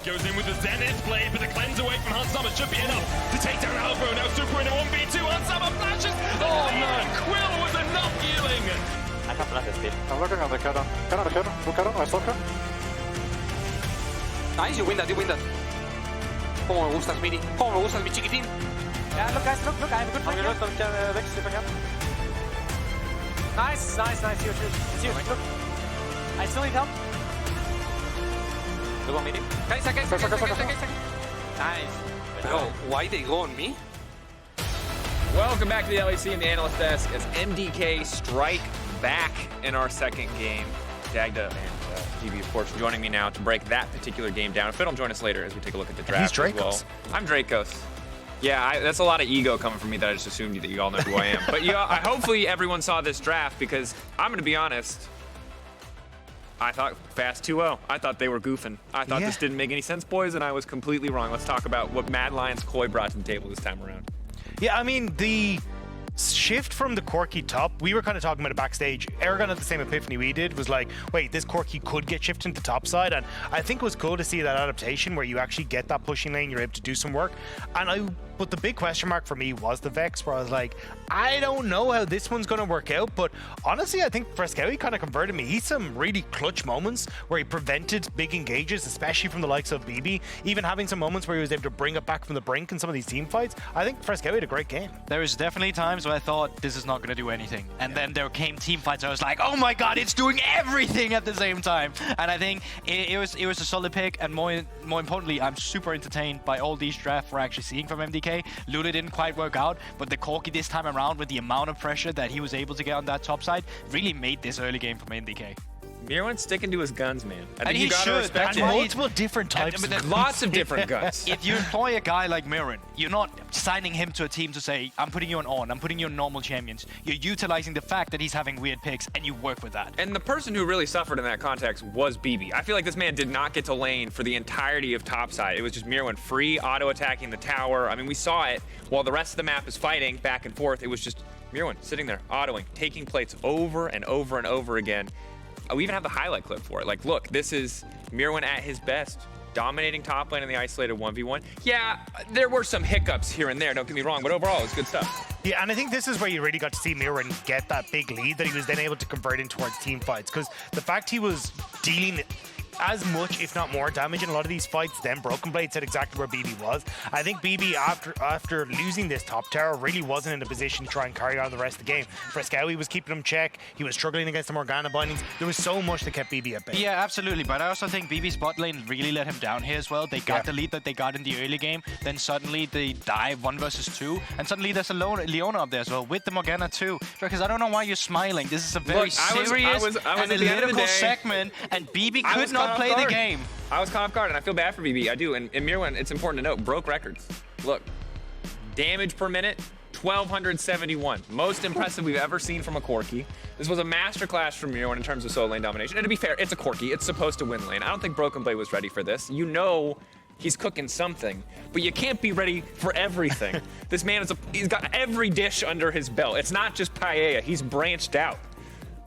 goes in with the Zenith blade, but the cleanse away from Hansama should be enough to take down Alvaro. Now Supa in a 1v2. Hansama flashes. Oh man, Quill was enough healing. I have flash speed. I'm looking at the Kennen. Kennen, I saw Kennen. Nice, you win that, Cómo me gustas, Miri. Cómo me gustas, mi chiquitín. Yeah, look guys, look, I have a good I'm fight gonna here. let them Vex if I can. Nice. It's huge. Look. I still need help. Look on Miri. Guys. Nice. Bro, why they go on me? Welcome back to the LEC and the Analyst desk as MDK strike back in our second game. Dagda and GB, of course, joining me now to break that particular game down. If they don't join us later as we take a look at the draft. He's Drakos. As well. I'm Drakos. Yeah, that's a lot of ego coming from me that I just assumed that you all know who I am. But hopefully everyone saw this draft because I'm going to be honest. I thought Fast 2-0. I thought they were goofing. I thought this didn't make any sense, boys, and I was completely wrong. Let's talk about what Mad Lions Koi brought to the table this time around. Yeah, I mean, the shift from the Corki top, we were kind of talking about it backstage. Eragon had the same epiphany we did, was like, wait, this Corki could get shifted into top side, and I think it was cool to see that adaptation where you actually get that pushing lane, you're able to do some work. But the big question mark for me was the Vex, where I was like, I don't know how this one's going to work out, but honestly, I think Fresskowy kind of converted me. He's some really clutch moments where he prevented big engages, especially from the likes of BB, even having some moments where he was able to bring it back from the brink in some of these team fights. I think Fresskowy had a great game. There was definitely times where I thought this is not going to do anything, and then there came team fights where I was like, oh my god, it's doing everything at the same time. And I think it was a solid pick, and more importantly, I'm super entertained by all these drafts we're actually seeing from MDK. Lula didn't quite work out, but the Corki this time around, with the amount of pressure that he was able to get on that top side, really made this early game from MDK. Myrwn's sticking to his guns, man. I think And you he gotta should. respect That's it. why Multiple different types. Lots of different guns. If you employ a guy like Myrwn, you're not signing him to a team to say, I'm putting you on, I'm putting you on normal champions. You're utilizing the fact that he's having weird picks, and you work with that. And the person who really suffered in that context was BB. I feel like this man did not get to lane for the entirety of topside. It was just Myrwn free auto-attacking the tower. I mean, we saw it while the rest of the map is fighting back and forth. It was just Myrwn sitting there, autoing, taking plates over and over and over again. We even have the highlight clip for it. Like, look, this is Myrwn at his best, dominating top lane in the isolated 1v1. Yeah, there were some hiccups here and there, don't get me wrong, but overall, it's good stuff. Yeah, and I think this is where you really got to see Myrwn get that big lead that he was then able to convert in towards team fights, because the fact he was dealing as much, if not more, damage in a lot of these fights than Broken Blade said exactly where BB was. I think BB, after losing this top tower, really wasn't in a position to try and carry on the rest of the game. Fresskowy was keeping him check. He was struggling against the Morgana bindings. There was so much that kept BB at bay. Yeah, absolutely. But I also think BB's bot lane really let him down here as well. They got the lead that they got in the early game. Then suddenly they die 1 versus 2. And suddenly there's a Leona up there as well with the Morgana too. Because I don't know why you're smiling. This is a very serious analytical segment. And BB could not play the game. I was caught off guard, and I feel bad for BB. I do. And Myrwn, it's important to note, broke records. Look, damage per minute, 1,271. Most impressive we've ever seen from a Corki. This was a masterclass from Myrwn in terms of solo lane domination. And to be fair, it's a Corki. It's supposed to win lane. I don't think Broken Blade was ready for this. You know he's cooking something, but you can't be ready for everything. This man he's got every dish under his belt. It's not just paella. He's branched out.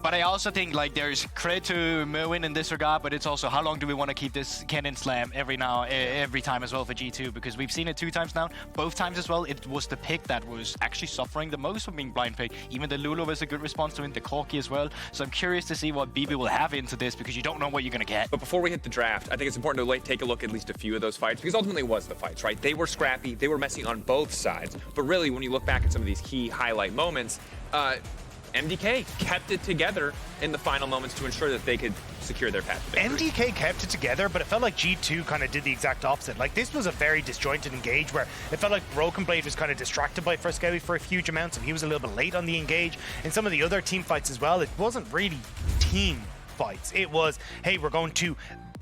But I also think like there's credit to Myrwn in this regard, but it's also how long do we want to keep this Kennen slam every time as well for G2, because we've seen it 2 times now. Both times as well, it was the pick that was actually suffering the most from being blind picked. Even the Lulu was a good response to it, the Corki as well. So I'm curious to see what BB will have into this, because you don't know what you're going to get. But before we hit the draft, I think it's important to take a look at least a few of those fights, because ultimately it was the fights, right? They were scrappy, they were messy on both sides. But really, when you look back at some of these key highlight moments, MDK kept it together in the final moments to ensure that they could secure their path to victory. MDK kept it together, but it felt like G2 kind of did the exact opposite. Like, this was a very disjointed engage where it felt like Broken Blade was kind of distracted by Fresskowy for a huge amount, and he was a little bit late on the engage. In some of the other team fights as well, it wasn't really team fights. It was, hey, we're going to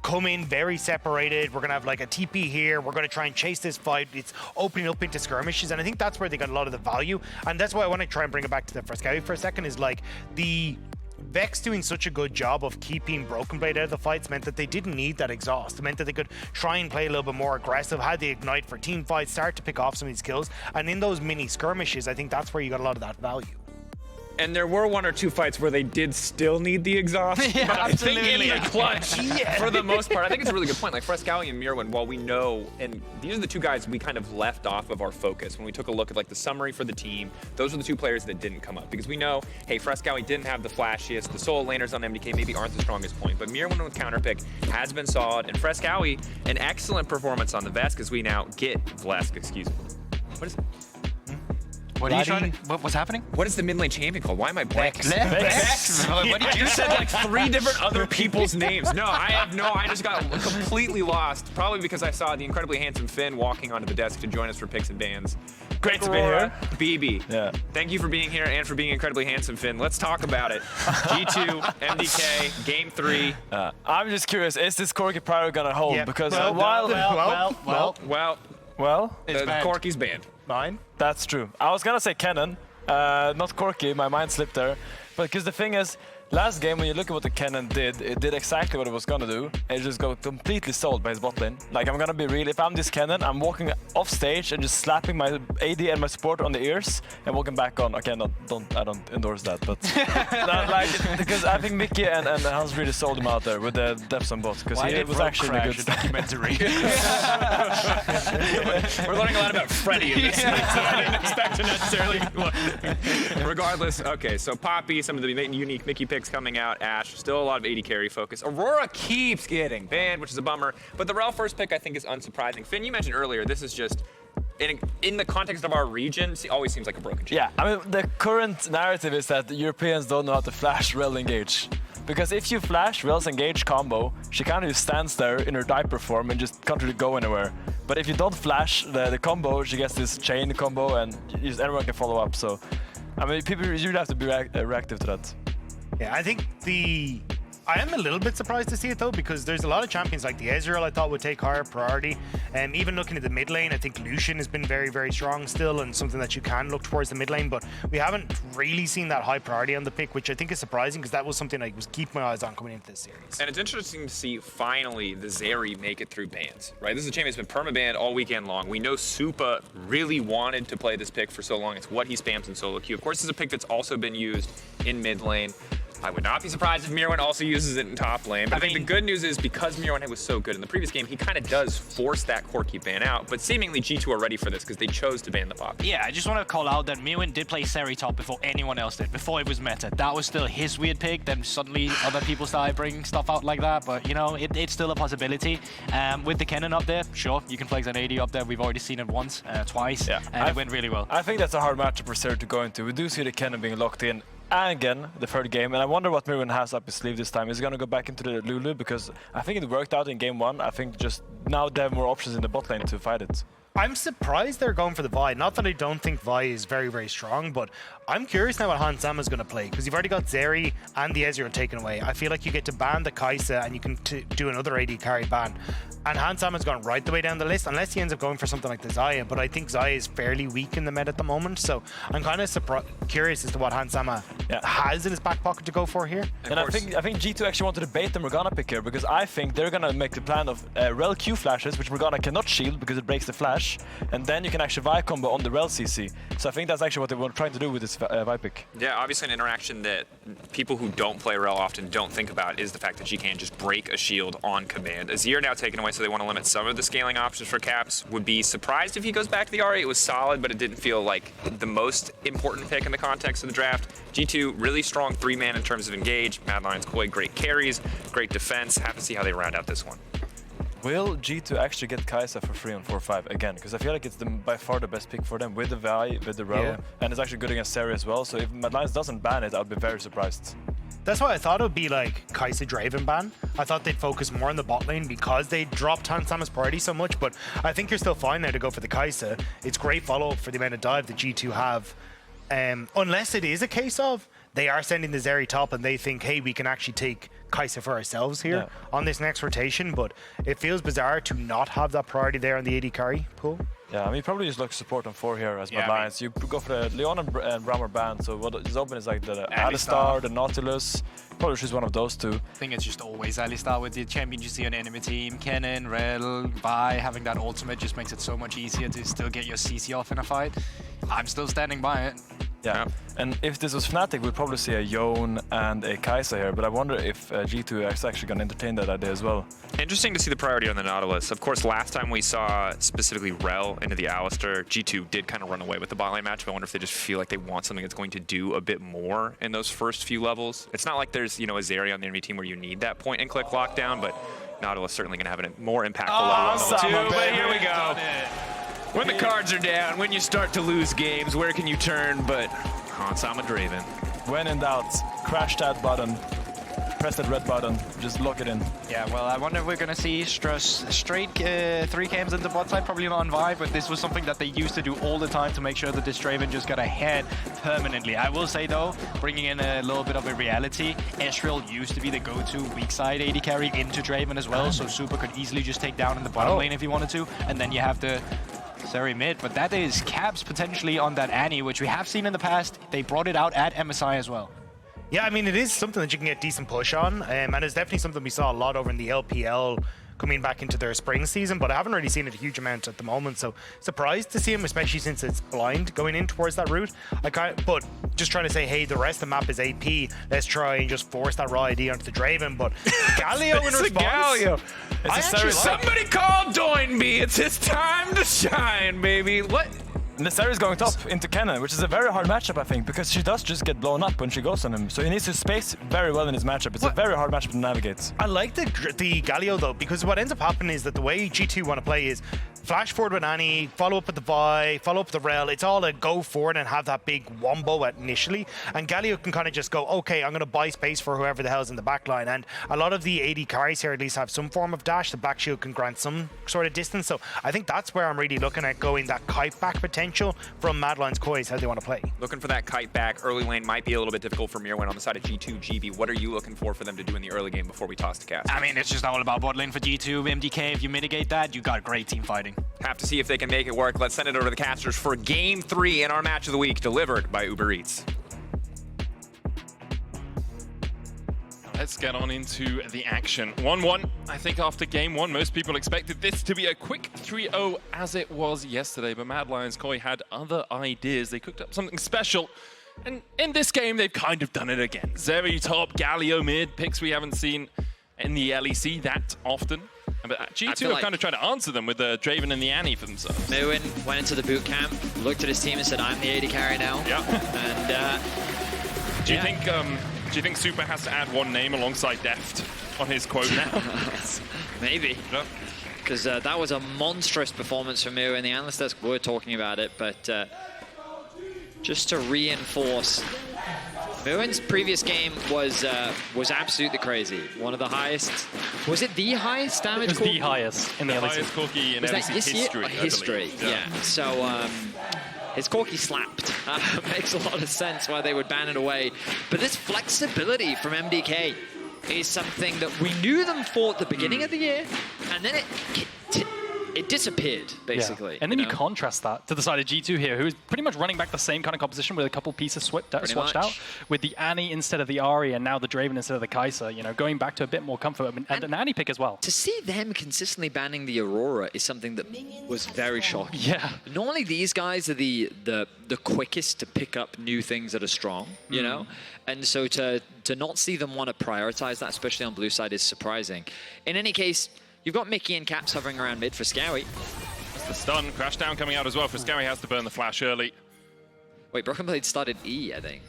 come in very separated. We're going to have like a TP here. We're going to try and chase this fight. It's opening up into skirmishes. And I think that's where they got a lot of the value. And that's why I want to try and bring it back to the Fresskowy for a second, is like the Vex doing such a good job of keeping Broken Blade out of the fights meant that they didn't need that exhaust. It meant that they could try and play a little bit more aggressive, had the ignite for team fights, start to pick off some of these kills. And in those mini skirmishes, I think that's where you got a lot of that value. And there were 1 or 2 fights where they did still need the exhaust. Yeah, but I think absolutely. in the clutch, for the most part, I think it's a really good point. Like Fresskowy and Myrwn, while we know, and these are the 2 guys we kind of left off of our focus when we took a look at like the summary for the team. Those are the 2 players that didn't come up because we know, hey, Fresskowy didn't have the flashiest. The solo laners on MDK maybe aren't the strongest point, but Myrwn with counterpick has been solid, and Fresskowy an excellent performance on the Vesk as we now get Vlesk, excuse me. What is it? What are you trying to, what's happening? What is the mid lane champion called? Why am I blank? Vex. What did you said like 3 different other people's names. No, I just got completely lost. Probably because I saw the incredibly handsome Finn walking onto the desk to join us for picks and bans. Great to be here. BB. Yeah. Thank you for being here and for being incredibly handsome, Finn. Let's talk about it. G2, MDK, Game 3. I'm just curious, is this Corki Pyro gonna hold? Yeah. Because Well, It's banned. Corki's banned. mine. that's true. I was gonna say Kennen, not Corki. My mind slipped there. But because the thing is, last game when you look at what the Kennen did, it did exactly what it was gonna do. It just got completely sold by his bot lane. Like I'm gonna be real. If I'm this Kennen, I'm walking off stage and just slapping my AD and my support on the ears and walking back on. Okay, I don't endorse that, but because I think Mickey and Hans really sold him out there with the depths on bot because he was actually a good documentary? We're learning a lot about Freddy in this, so I didn't expect to necessarily. Regardless, okay, so Poppy, some of the unique Mickey picks coming out. Ashe, still a lot of AD carry focus. Aurora keeps getting banned, which is a bummer. But the Rell first pick, I think, is unsurprising. Finn, you mentioned earlier, this is just, in the context of our region, always seems like a broken chain. Yeah, I mean, the current narrative is that the Europeans don't know how to flash Rell engage. Because if you flash Rell's engage combo, she kind of just stands there in her diaper form and just can't really go anywhere. But if you don't flash the combo, she gets this chain combo and everyone can follow up. So, I mean, people usually have to be reactive to that. Yeah, I think I am a little bit surprised to see it though, because there's a lot of champions like the Ezreal I thought would take higher priority. And even looking at the mid lane, I think Lucian has been very, very strong still and something that you can look towards the mid lane, but we haven't really seen that high priority on the pick, which I think is surprising because that was something I was keeping my eyes on coming into this series. And it's interesting to see finally the Zeri make it through bans, right? This is a champion that's been perma-banned all weekend long. We know Supa really wanted to play this pick for so long. It's what he spams in solo queue. Of course, it's a pick that's also been used in mid lane. I would not be surprised if Myrwn also uses it in top lane. But I think the good news is because Myrwn was so good in the previous game, he kind of does force that Corki ban out. But seemingly G2 are ready for this because they chose to ban the pop. Yeah, I just want to call out that Myrwn did play Zeri top before anyone else did, before it was meta. That was still his weird pick, then suddenly other people started bringing stuff out like that. But, you know, it's still a possibility. With the Kennen up there, sure, you can flex an AD up there. We've already seen it once, twice, and it went really well. I think that's a hard matchup for Zeri to go into. We do see the Kennen being locked in. And again, the third game, and I wonder what Myrwn has up his sleeve this time. Is he going to go back into the Lulu? Because I think it worked out in game 1. I think just now they have more options in the bot lane to fight it. I'm surprised they're going for the Vi. Not that I don't think Vi is very, very strong, but I'm curious now what Hans Zama's going to play, because you've already got Zeri and the Ezreal taken away. I feel like you get to ban the Kai'Sa and you can do another AD carry ban. And Hans Zama's gone right the way down the list, unless he ends up going for something like the Xayah. But I think Xayah is fairly weak in the meta at the moment, so I'm kind of curious as to what Hans Zama has in his back pocket to go for here. And I think G2 actually want to debate the Morgana pick here, because I think they're going to make the plan of Rell Q flashes, which Morgana cannot shield because it breaks the flash, and then you can actually Vi combo on the Rell CC. So I think that's actually what they were trying to do with this Vi pick. Yeah, obviously an interaction that people who don't play Rell often don't think about is the fact that she can just break a shield on command. Azir now taken away, so they want to limit some of the scaling options for Caps. Would be surprised if he goes back to the RA. It was solid, but it didn't feel like the most important pick in the context of the draft. G2, really strong 3-man in terms of engage. Mad Lions, Koi, great carries, great defense. Have to see how they round out this one. Will G2 actually get Kai'Sa for free on 4-5 again? Because I feel like it's by far the best pick for them with the Vi, with the Rell, and it's actually good against Zeri as well. So if Mad Lions doesn't ban it, I'd be very surprised. That's why I thought it would be like Kai'Sa Draven ban. I thought they'd focus more on the bot lane because they dropped Hans Zama's priority so much, but I think you're still fine there to go for the Kai'Sa. It's great follow-up for the amount of dive that G2 have. Unless it is a case of they are sending the Zeri top and they think, hey, we can actually take Kai'Sa for ourselves here on this next rotation, but it feels bizarre to not have that priority there on the AD carry pool. Yeah, I mean, probably just look support on 4 here as Mad Lions. You go for the Leon and Brammer ban, so what is open is like the Alistar, the Nautilus. Probably choose one of those two. I think it's just always Alistar with the champion you see on enemy team. Kennen, Rell, Vi, having that ultimate just makes it so much easier to still get your CC off in a fight. I'm still standing by it. Yeah, and if this was Fnatic, we'd probably see a Yone and a Kai'Sa here, but I wonder if G2 is actually going to entertain that idea as well. Interesting to see the priority on the Nautilus. Of course, last time we saw specifically Rell into the Alistair, G2 did kind of run away with the bot lane match, but I wonder if they just feel like they want something that's going to do a bit more in those first few levels. It's not like there's, you know, a Zeri on the enemy team where you need that point and click lockdown, but Nautilus certainly going to have a more impactful level on level 2, but here we go. When the cards are down, when you start to lose games, where can you turn but Sama Draven? When in doubt, crash that button, press that red button, just lock it in. Yeah, well, I wonder if we're going to see straight 3 games into bot side, probably not on Vive, but this was something that they used to do all the time to make sure that this Draven just got ahead permanently. I will say, though, bringing in a little bit of a reality, Ezreal used to be the go-to weak side AD carry into Draven as well, so Supa could easily just take down in the bottom lane if he wanted to, and then you have the Zeri mid, but that is caps potentially on that Annie, which we have seen in the past. They brought it out at MSI as well. Yeah, I mean, it is something that you can get decent push on, and it's definitely something we saw a lot over in the LPL coming back into their spring season, but I haven't really seen it a huge amount at the moment, so surprised to see him, especially since it's blind going in towards that route. But just trying to say, hey, the rest of the map is AP, let's try and just force that raw ID onto the Draven, but Galio in response... Galio. Somebody call Doinby, it's his time to shine, baby. What? And the Zeri is going top into Kennen, which is a very hard matchup, I think, because she does just get blown up when she goes on him. So he needs to space very well in his matchup. It's a very hard matchup to navigate. I like the Galio, though, because what ends up happening is that the way G2 want to play is flash forward with Annie, follow up with the Vi, follow up with the Rell. It's all a go forward and have that big wombo initially. And Galio can kind of just go, okay, I'm going to buy space for whoever the hell's in the back line. And a lot of the AD carries here at least have some form of dash. The back shield can grant some sort of distance. So I think that's where I'm really looking at going that kite back potential from Madline's Koi is how they want to play. Looking for that kite back. Early lane might be a little bit difficult for Myrwn on the side of G2. GB, what are you looking for them to do in the early game before we toss the cast? I mean, it's just all about bot lane for G2. MDK, if you mitigate that, you got great team fighting. Have to see if they can make it work. Let's send it over to the casters for Game 3 in our match of the week, delivered by Uber Eats. Let's get on into the action. 1-1. I think after game 1, most people expected this to be a quick 3-0 as it was yesterday, but Mad Lions Koi had other ideas. They cooked up something special, and in this game, they've kind of done it again. Zeri top, Galio mid, picks we haven't seen in the LEC that often. But G2 have kind of tried to answer them with the Draven and the Annie for themselves. Myrwn went into the boot camp, looked at his team and said, I'm the AD carry now. Yeah. And do you think Supa has to add one name alongside Deft on his quote now? Maybe. Because that was a monstrous performance from Myrwn. The analyst desk were talking about it, but just to reinforce, Myrwn's previous game was absolutely crazy. One of the highest. Was it the highest damage? It was the highest in the LEC. Highest Corki in LEC history. History, yeah. So his Corki slapped. Makes a lot of sense why they would ban it away. But this flexibility from MDK is something that we knew them for at the beginning of the year, and then it disappeared, basically. Yeah. And then you contrast that to the side of G2 here, who is pretty much running back the same kind of composition with a couple pieces switched out, with the Annie instead of the Ahri and now the Draven instead of the Kai'Sa, you know, going back to a bit more comfort, and an Annie pick as well. To see them consistently banning the Aurora is something that was very shocking. Yeah. Normally these guys are the quickest to pick up new things that are strong, you know? And so to not see them want to prioritize that, especially on blue side, is surprising. In any case, you've got Mikyx and Caps hovering around mid for Fresskowy. That's the stun. Crash down coming out as well. Fresskowy has to burn the flash early. Wait, Broken Blade started E, I think.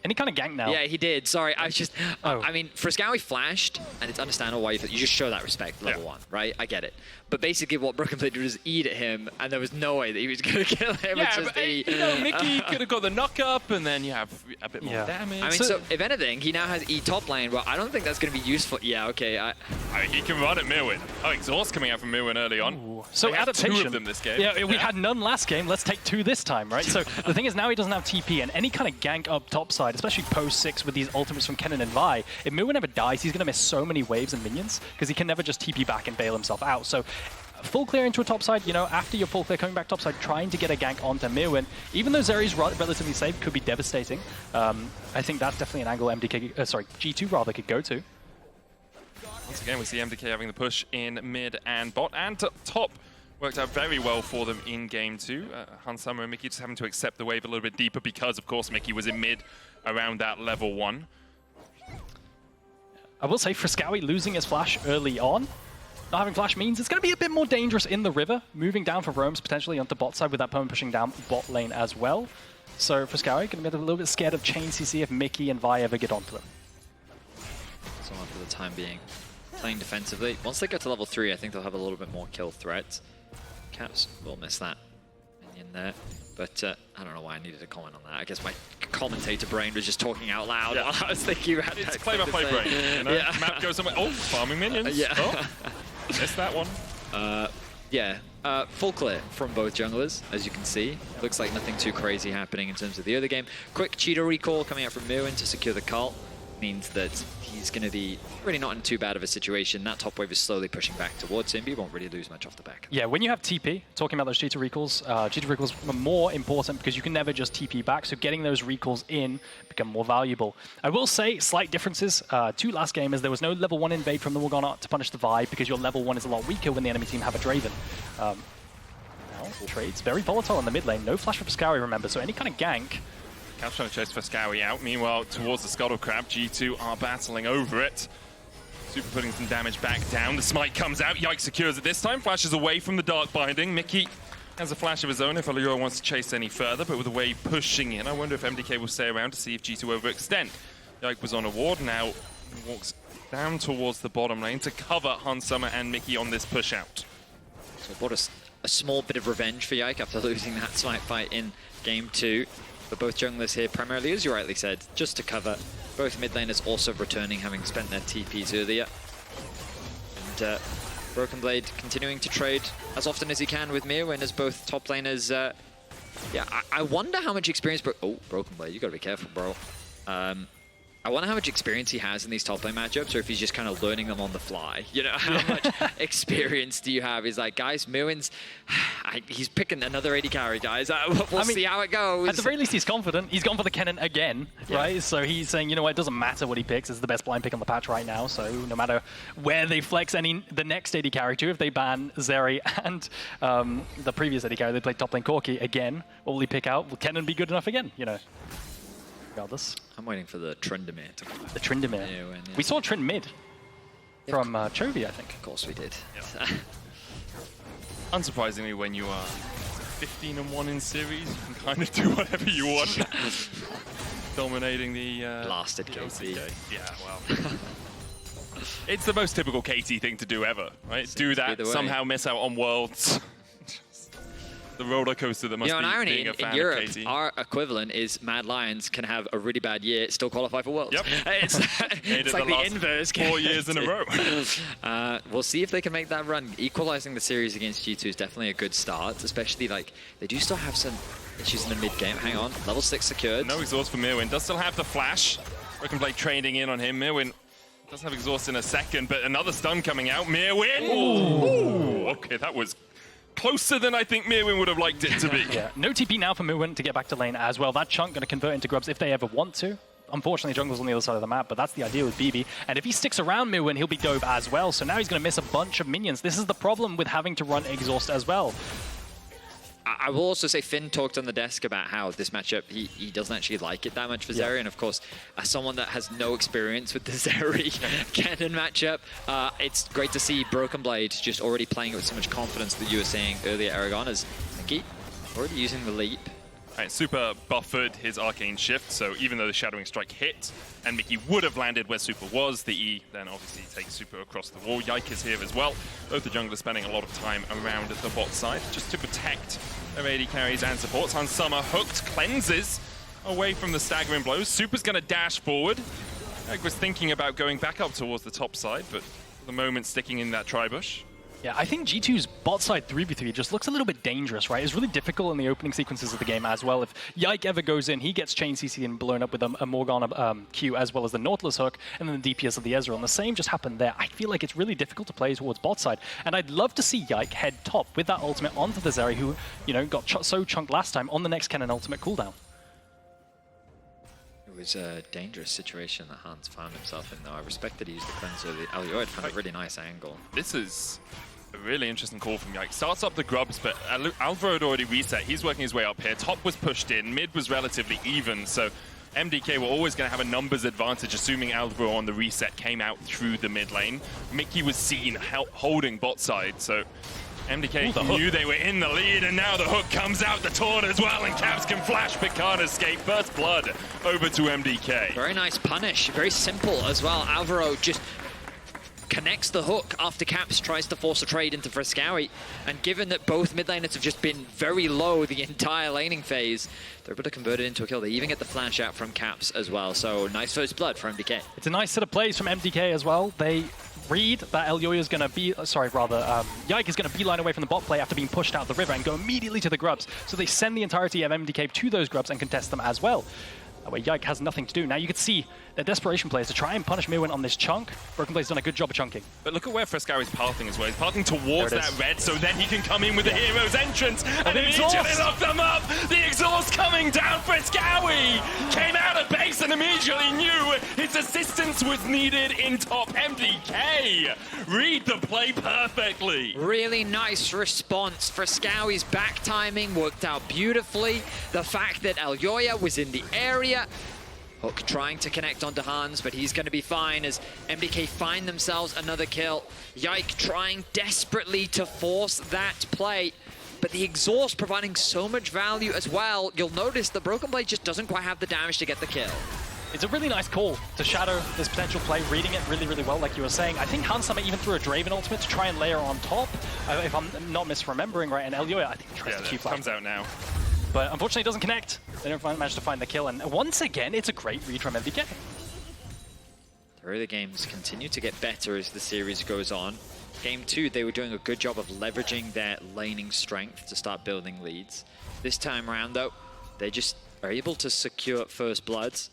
And he kind of ganked now. Yeah, he did. Sorry, I was just... I mean, Fresskowy flashed, and it's understandable why you just show that respect, level 1, right? I get it. But basically what Broken Blade did was eat at him, and there was no way that he was going to kill him. Yeah, but you know, Mikyx could have got the knock-up, and then you have a bit more damage. I mean, so if anything, he now has E top lane, but I don't think that's going to be useful. Yeah, okay. I mean, he can run at Myrwn. Oh, exhaust coming out from Myrwn early on. Ooh. So adaptation. 2 of them this game. Yeah, we had none last game. Let's take 2 this time, right? So the thing is, now he doesn't have TP, and any kind of gank up top side, especially post 6 with these ultimates from Kennen and Vi, if Myrwn ever dies, he's going to miss so many waves and minions because he can never just TP back and bail himself out. So full clear into a top side, you know, after your full clear coming back top side, trying to get a gank onto Myrwn, even though Zeri's relatively safe, could be devastating. I think that's definitely an angle G2 rather could go to. Once again, we see MDK having the push in mid and bot and top. Worked out very well for them in game 2. Hansama and Mikyx just having to accept the wave a little bit deeper because, of course, Mikyx was in mid around that level 1. I will say Fresskowy losing his flash early on. Not having flash means it's going to be a bit more dangerous in the river, moving down for roams potentially onto bot side with that perma pushing down bot lane as well. So Fresskowy going to be a little bit scared of chain CC if Mikyx and Vi ever get onto them. So for the time being, playing defensively. Once they get to level 3, I think they'll have a little bit more kill threats. Caps will miss that minion there. But I don't know why I needed to comment on that. I guess my commentator brain was just talking out loud while I was thinking you had It's play-by-play brain, you know? Yeah. Map goes somewhere. Oh, farming minions. Yeah. Oh, missed that one. Full clear from both junglers, as you can see. Looks like nothing too crazy happening in terms of the other game. Quick cheetah recall coming out from Myrwn to secure the cult. Means that he's going to be really not in too bad of a situation. That top wave is slowly pushing back towards him, but he won't really lose much off the back. Yeah, when you have TP, talking about those cheetah recalls are more important because you can never just TP back, so getting those recalls in become more valuable. I will say, slight differences to last game is there was no level 1 invade from the Morgana to punish the Vi because your level 1 is a lot weaker when the enemy team have a Draven. Now, trades very volatile in the mid lane. No flash for Fresskowy, remember, so any kind of gank. Cap's trying to chase Fresskowy out. Meanwhile, towards the Scuttle Crab, G2 are battling over it. Supa putting some damage back down. The smite comes out. Yike secures it this time. Flashes away from the Dark Binding. Mikyx has a flash of his own if Elyoya wants to chase any further, but with the wave pushing in, I wonder if MDK will stay around to see if G2 overextend. Yike was on a ward. Now walks down towards the bottom lane to cover Hansama and Mikyx on this push out. So what a small bit of revenge for Yike after losing that smite fight in game 2. But both junglers here primarily, as you rightly said, just to cover. Both mid laners also returning, having spent their TPs earlier. And Broken Blade continuing to trade as often as he can with Myrwn as both top laners. I wonder how much experience... Broken Blade, you gotta be careful, bro. I wonder how much experience he has in these top lane matchups, or if he's just kind of learning them on the fly. You know, how much experience do you have? He's like, guys, Myrwn's... he's picking another AD carry, guys. We'll see how it goes. At the very least, he's confident. He's gone for the Kennen again, right? So he's saying, you know what, it doesn't matter what he picks. It's the best blind pick on the patch right now. So no matter where they flex the next AD carry to, if they ban Zeri and the previous AD carry, they played top lane Corki again, what will he pick out? Will Kennen be good enough again? You know, regardless. I'm waiting for the Tryndamere to come. The Tryndamere. We saw Trynd mid from Chovy, I think. Of course we did. Yeah. Unsurprisingly, when you are 15-1 in series, you can kind of do whatever you want. Dominating the... Blasted KT. Yeah, well... It's the most typical KT thing to do ever, right? Do that, somehow miss out on Worlds. The roller coaster that must be an irony being a fan in Europe, of KT. our equivalent is Mad Lions can have a really bad year, still qualify for Worlds. Yep. It's like the inverse. 4 years in a row. We'll see if they can make that run. Equalizing the series against G2 is definitely a good start, especially like they do still have some issues in the mid game. Hang on, level 6 secured. No exhaust for Myrwn. Does still have the flash. Broken Blade trading in on him. Myrwn doesn't have exhaust in a second, but another stun coming out. Myrwn! Ooh. Okay, that was closer than I think Myrwn would have liked it to be. Yeah, no TP now for Myrwn to get back to lane as well. That chunk going to convert into grubs if they ever want to. Unfortunately, jungle's on the other side of the map, but that's the idea with BB. And if he sticks around Myrwn, he'll be dope as well. So now he's going to miss a bunch of minions. This is the problem with having to run exhaust as well. I will also say Finn talked on the desk about how this matchup, he doesn't actually like it that much for Zeri. And of course, as someone that has no experience with the Zeri Kennen matchup, it's great to see Broken Blade just already playing it with so much confidence that you were saying earlier, Eragon, as Mikyx already using the leap. Right, Supa buffered his Arcane Shift, so even though the Shadowing Strike hit, and Mikyx would have landed where Supa was, the E then obviously takes Supa across the wall. Yike is here as well. Both the junglers spending a lot of time around the bot side, just to protect their AD carries and supports. Hansama hooked, cleanses away from the staggering blows. Supa's going to dash forward. Yike was thinking about going back up towards the top side, but for the moment sticking in that tri-bush. Yeah, I think G2's bot side 3v3 just looks a little bit dangerous, right? It's really difficult in the opening sequences of the game as well. If Yike ever goes in, he gets chain CC and blown up with a Morgana Q as well as the Nautilus hook and then the DPS of the Ezreal. And the same just happened there. I feel like it's really difficult to play towards bot side. And I'd love to see Yike head top with that ultimate onto the Zeri who, you know, got so chunked last time on the next Kennen ultimate cooldown. It was a dangerous situation that Hans found himself in, though. I respect that he used the cleanser. The Elyoya found a really nice angle. This is a really interesting call from Yike. Starts up the grubs, but Alvaro had already reset. He's working his way up here. Top was pushed in. Mid was relatively even, so MDK were always going to have a numbers advantage, assuming Alvaro on the reset came out through the mid lane. Mikyx was seen holding bot side, so MDK knew they were in the lead, and now the hook comes out the taunt as well, and Caps can flash, but can't escape. First blood over to MDK. Very nice punish, very simple as well. Alvaro just connects the hook after Caps tries to force a trade into Fresskowy, and given that both mid laners have just been very low the entire laning phase, they're able to convert it into a kill. They even get the flash out from Caps as well, so nice first blood for MDK. It's a nice set of plays from MDK as well. They read that Elyoya is going to be, Yike is going to beeline away from the bot play after being pushed out the river and go immediately to the grubs. So they send the entirety of MDK to those grubs and contest them as well. That way Yike has nothing to do. Now you can see their desperation plays to try and punish Myrwn on this chunk. Broken Blade's done a good job of chunking. But look at where Fresskowy's pathing as well. He's pathing towards that red, so then he can come in with the hero's entrance and immediately lock them up. The exhaust coming down. Fresskowy came out of base and immediately knew his assistance was needed in top. MDK read the play perfectly. Really nice response. Fresskowy's back timing worked out beautifully. The fact that Elyoya was in the area. Hook trying to connect onto Hans, but he's going to be fine as MDK find themselves another kill. Yike trying desperately to force that play, but the exhaust providing so much value as well. You'll notice the Broken Blade just doesn't quite have the damage to get the kill. It's a really nice call to shadow this potential play, reading it really, really well, like you were saying. I think Hans even threw a Draven ultimate to try and layer on top, if I'm not misremembering right, and Elyoya, I think, tries to Q flash. Comes out now. But unfortunately, it doesn't connect. They don't manage to find the kill, and once again, it's a great read from MDK. The early games continue to get better as the series goes on. Game 2, they were doing a good job of leveraging their laning strength to start building leads. This time around, though, they just are able to secure first bloods.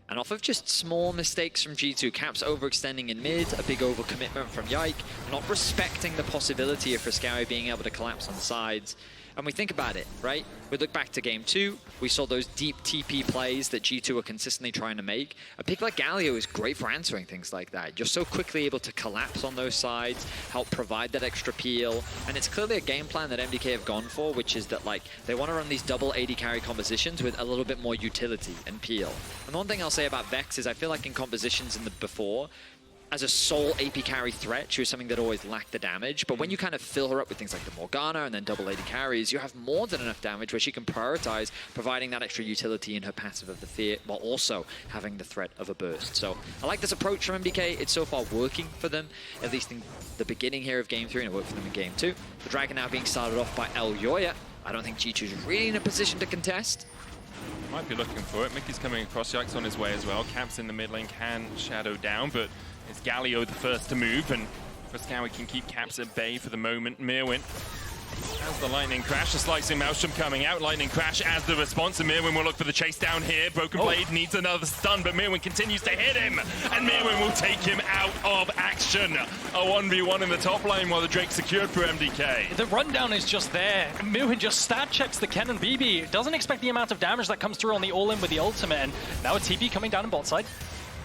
And off of just small mistakes from G2, Caps overextending in mid, a big overcommitment from Yike, not respecting the possibility of Fresskowy being able to collapse on the sides. And we think about it, right? We look back to Game 2, we saw those deep TP plays that G2 are consistently trying to make. A pick like Galio is great for answering things like that. You're so quickly able to collapse on those sides, help provide that extra peel, and it's clearly a game plan that MDK have gone for, which is that like they want to run these double AD carry compositions with a little bit more utility and peel. And the one thing I'll say about Vex is I feel like in compositions in the before, as a sole AP carry threat, she was something that always lacked the damage. But when you kind of fill her up with things like the Morgana and then double AD carries, you have more than enough damage where she can prioritize providing that extra utility in her passive of the fear while also having the threat of a burst. So I like this approach from MDK. It's so far working for them, at least in the beginning here of Game 3, and it worked for them in Game 2. The Dragon now being started off by Elyoya. I don't think G2 is really in a position to contest. Might be looking for it. Mikyx coming across, Yike's on his way as well. Caps in the mid lane can shadow down, but it's Galio the first to move, and Fresskowy can keep Caps at bay for the moment. Myrwn as the lightning crash, the slicing maelstrom coming out. Lightning crash as the response, and Myrwn will look for the chase down here. Broken Blade needs another stun, but Myrwn continues to hit him, and Myrwn will take him out of action. A 1v1 in the top lane while the Drake secured for MDK. The rundown is just there. Myrwn just stat checks the Kennen BB. Doesn't expect the amount of damage that comes through on the all-in with the ultimate, and now a TP coming down on bot side.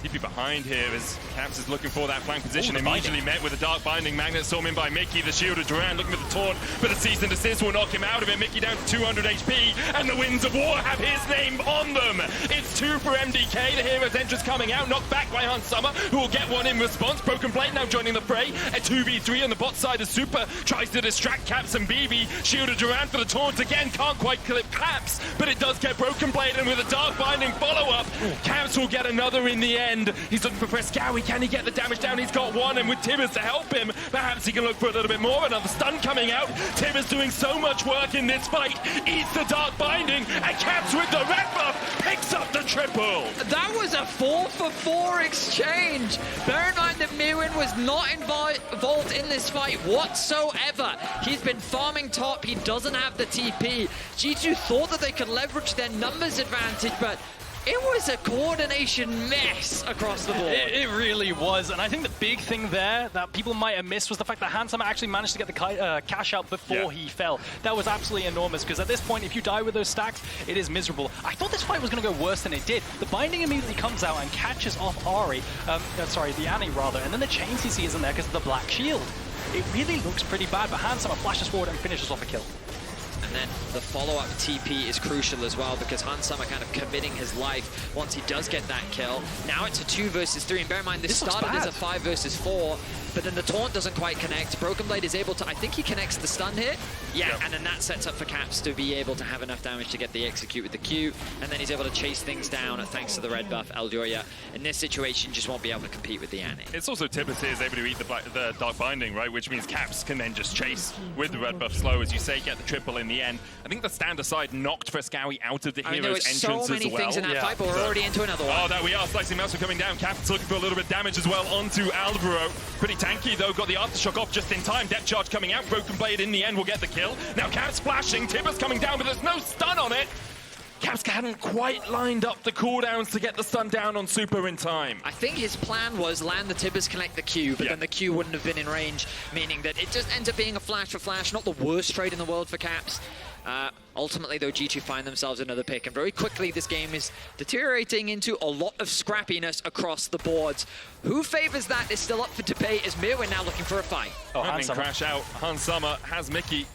TP behind here as Caps is looking for that flank position. Immediately met with a Dark Binding Magnet Storm in by Mikyx. The shield of Duran looking for the taunt, but a Cease and Desist will knock him out of it. Mikyx down to 200 HP, and the Winds of War have his name on them. It's 2 for MDK. The hero's entrance coming out, knocked back by Hans Summer, who will get one in response. Broken Blade now joining the fray. A 2v3 on the bot side as Supa tries to distract Caps and BB. Shield of Duran for the taunt again. Can't quite clip Caps, but it does get Broken Blade, and with a Dark Binding follow-up, Caps will get another in the end. He's looking for Fresskowy. Can he get the damage down? He's got one, and with Tibbers to help him, perhaps he can look for a little bit more. Another stun coming out. Tibbers doing so much work in this fight. Eats the Dark Binding, and Caps with the red buff picks up the triple. That was a 4-for-4 exchange. Bear in mind that Myrwn was not involved in this fight whatsoever. He's been farming top. He doesn't have the TP. G2 thought that they could leverage their numbers advantage, but it was a coordination mess across the board. It really was, and I think the big thing there that people might have missed was the fact that Hans Summer actually managed to get the cash out before he fell. That was absolutely enormous, because at this point, if you die with those stacks, it is miserable. I thought this fight was going to go worse than it did. The binding immediately comes out and catches off the Annie rather, and then the chain CC isn't there because of the black shield. it really looks pretty bad, but Handsummer flashes forward and finishes off a kill. And then the follow-up TP is crucial as well, because Handsummer kind of committing his life once he does get that kill. Now it's a 2 versus 3, and bear in mind this started as a 5 versus 4, but then the taunt doesn't quite connect. Broken Blade is able to, I think he connects the stun hit. Yeah, and then that sets up for Caps to be able to have enough damage to get the execute with the Q, and then he's able to chase things down thanks to the red buff. Elyoya, in this situation, just won't be able to compete with the Annie. It's also Tibbers is able to eat the Dark Binding, right? Which means Caps can then just chase with the red buff slow, as you say, get the triple in the end. I think the stand aside knocked Fresskowy out of the hero's entrance as well. There were so many things in that fight, but we're already into another one. Oh, there we are. Slicing Mouse coming down. Caps looking for a little bit of damage as well onto Alvaro. Pretty tanky, though. Got the aftershock off just in time. Depth charge coming out. Broken Blade in the end will get the kill. Now Caps flashing. Tibbers coming down, but there's no stun on it. Caps hadn't quite lined up the cooldowns to get the stun down on Supa in time. I think his plan was land the Tibbers, connect the Q, but then the Q wouldn't have been in range, meaning that it just ends up being a flash for flash. Not the worst trade in the world for Caps. Ultimately, though, G2 find themselves another pick, and very quickly this game is deteriorating into a lot of scrappiness across the boards. Who favors that is still up for debate, as Myrwn now looking for a fight. Crash out. Handsummer has Mikyx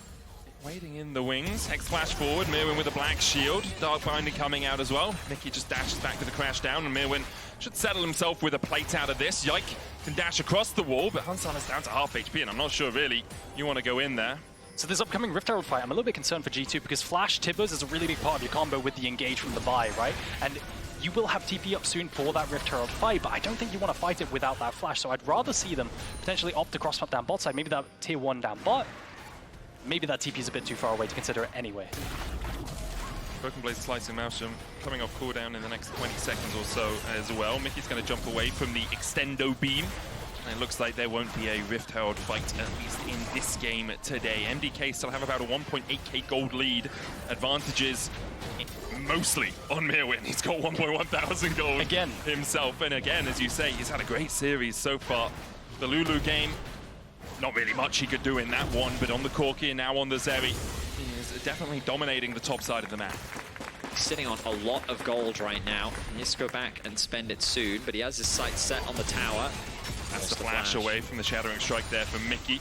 waiting in the wings. Hex flash forward. Myrwn with a black shield. Dark Binding coming out as well. Mikyx just dashes back to the crash down, and Myrwn should settle himself with a plate out of this. Yike can dash across the wall, but Handsummer's down to half HP, and I'm not sure really you want to go in there. So this upcoming Rift Herald fight, I'm a little bit concerned for G2 because Flash Tibbers is a really big part of your combo with the engage from the Vi, right? And you will have TP up soon for that Rift Herald fight, but I don't think you want to fight it without that Flash, so I'd rather see them potentially opt to cross down bot side, maybe that tier 1 down bot. Maybe that TP is a bit too far away to consider it anyway. Broken Blade slicing Myrwn coming off cooldown in the next 20 seconds or so as well. Mikyx's going to jump away from the extendo beam. And it looks like there won't be a Rift Herald fight, at least in this game today. MDK still have about a 1.8k gold lead. Advantages mostly on Myrwn. He's got 1.1 thousand gold again himself. And again, as you say, he's had a great series so far. The Lulu game, not really much he could do in that one, but on the Corki and now on the Zeri, he is definitely dominating the top side of the map. He's sitting on a lot of gold right now. He needs to go back and spend it soon, but he has his sights set on the tower. That's the flash away from the Shattering Strike there for Mikyx.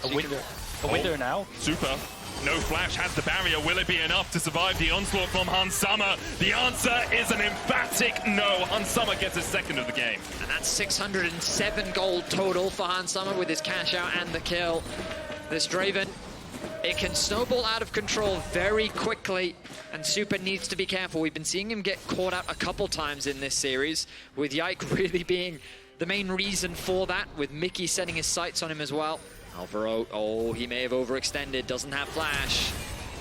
A window now. Supa. No flash, has the barrier. Will it be enough to survive the onslaught from Handsummer? The answer is an emphatic no. Handsummer gets his second of the game. And that's 607 gold total for Handsummer with his cash out and the kill. This Draven, it can snowball out of control very quickly, and Supa needs to be careful. We've been seeing him get caught out a couple times in this series, with Yike really being the main reason for that, with Mikyx setting his sights on him as well. Alvaro, oh, he may have overextended, doesn't have flash.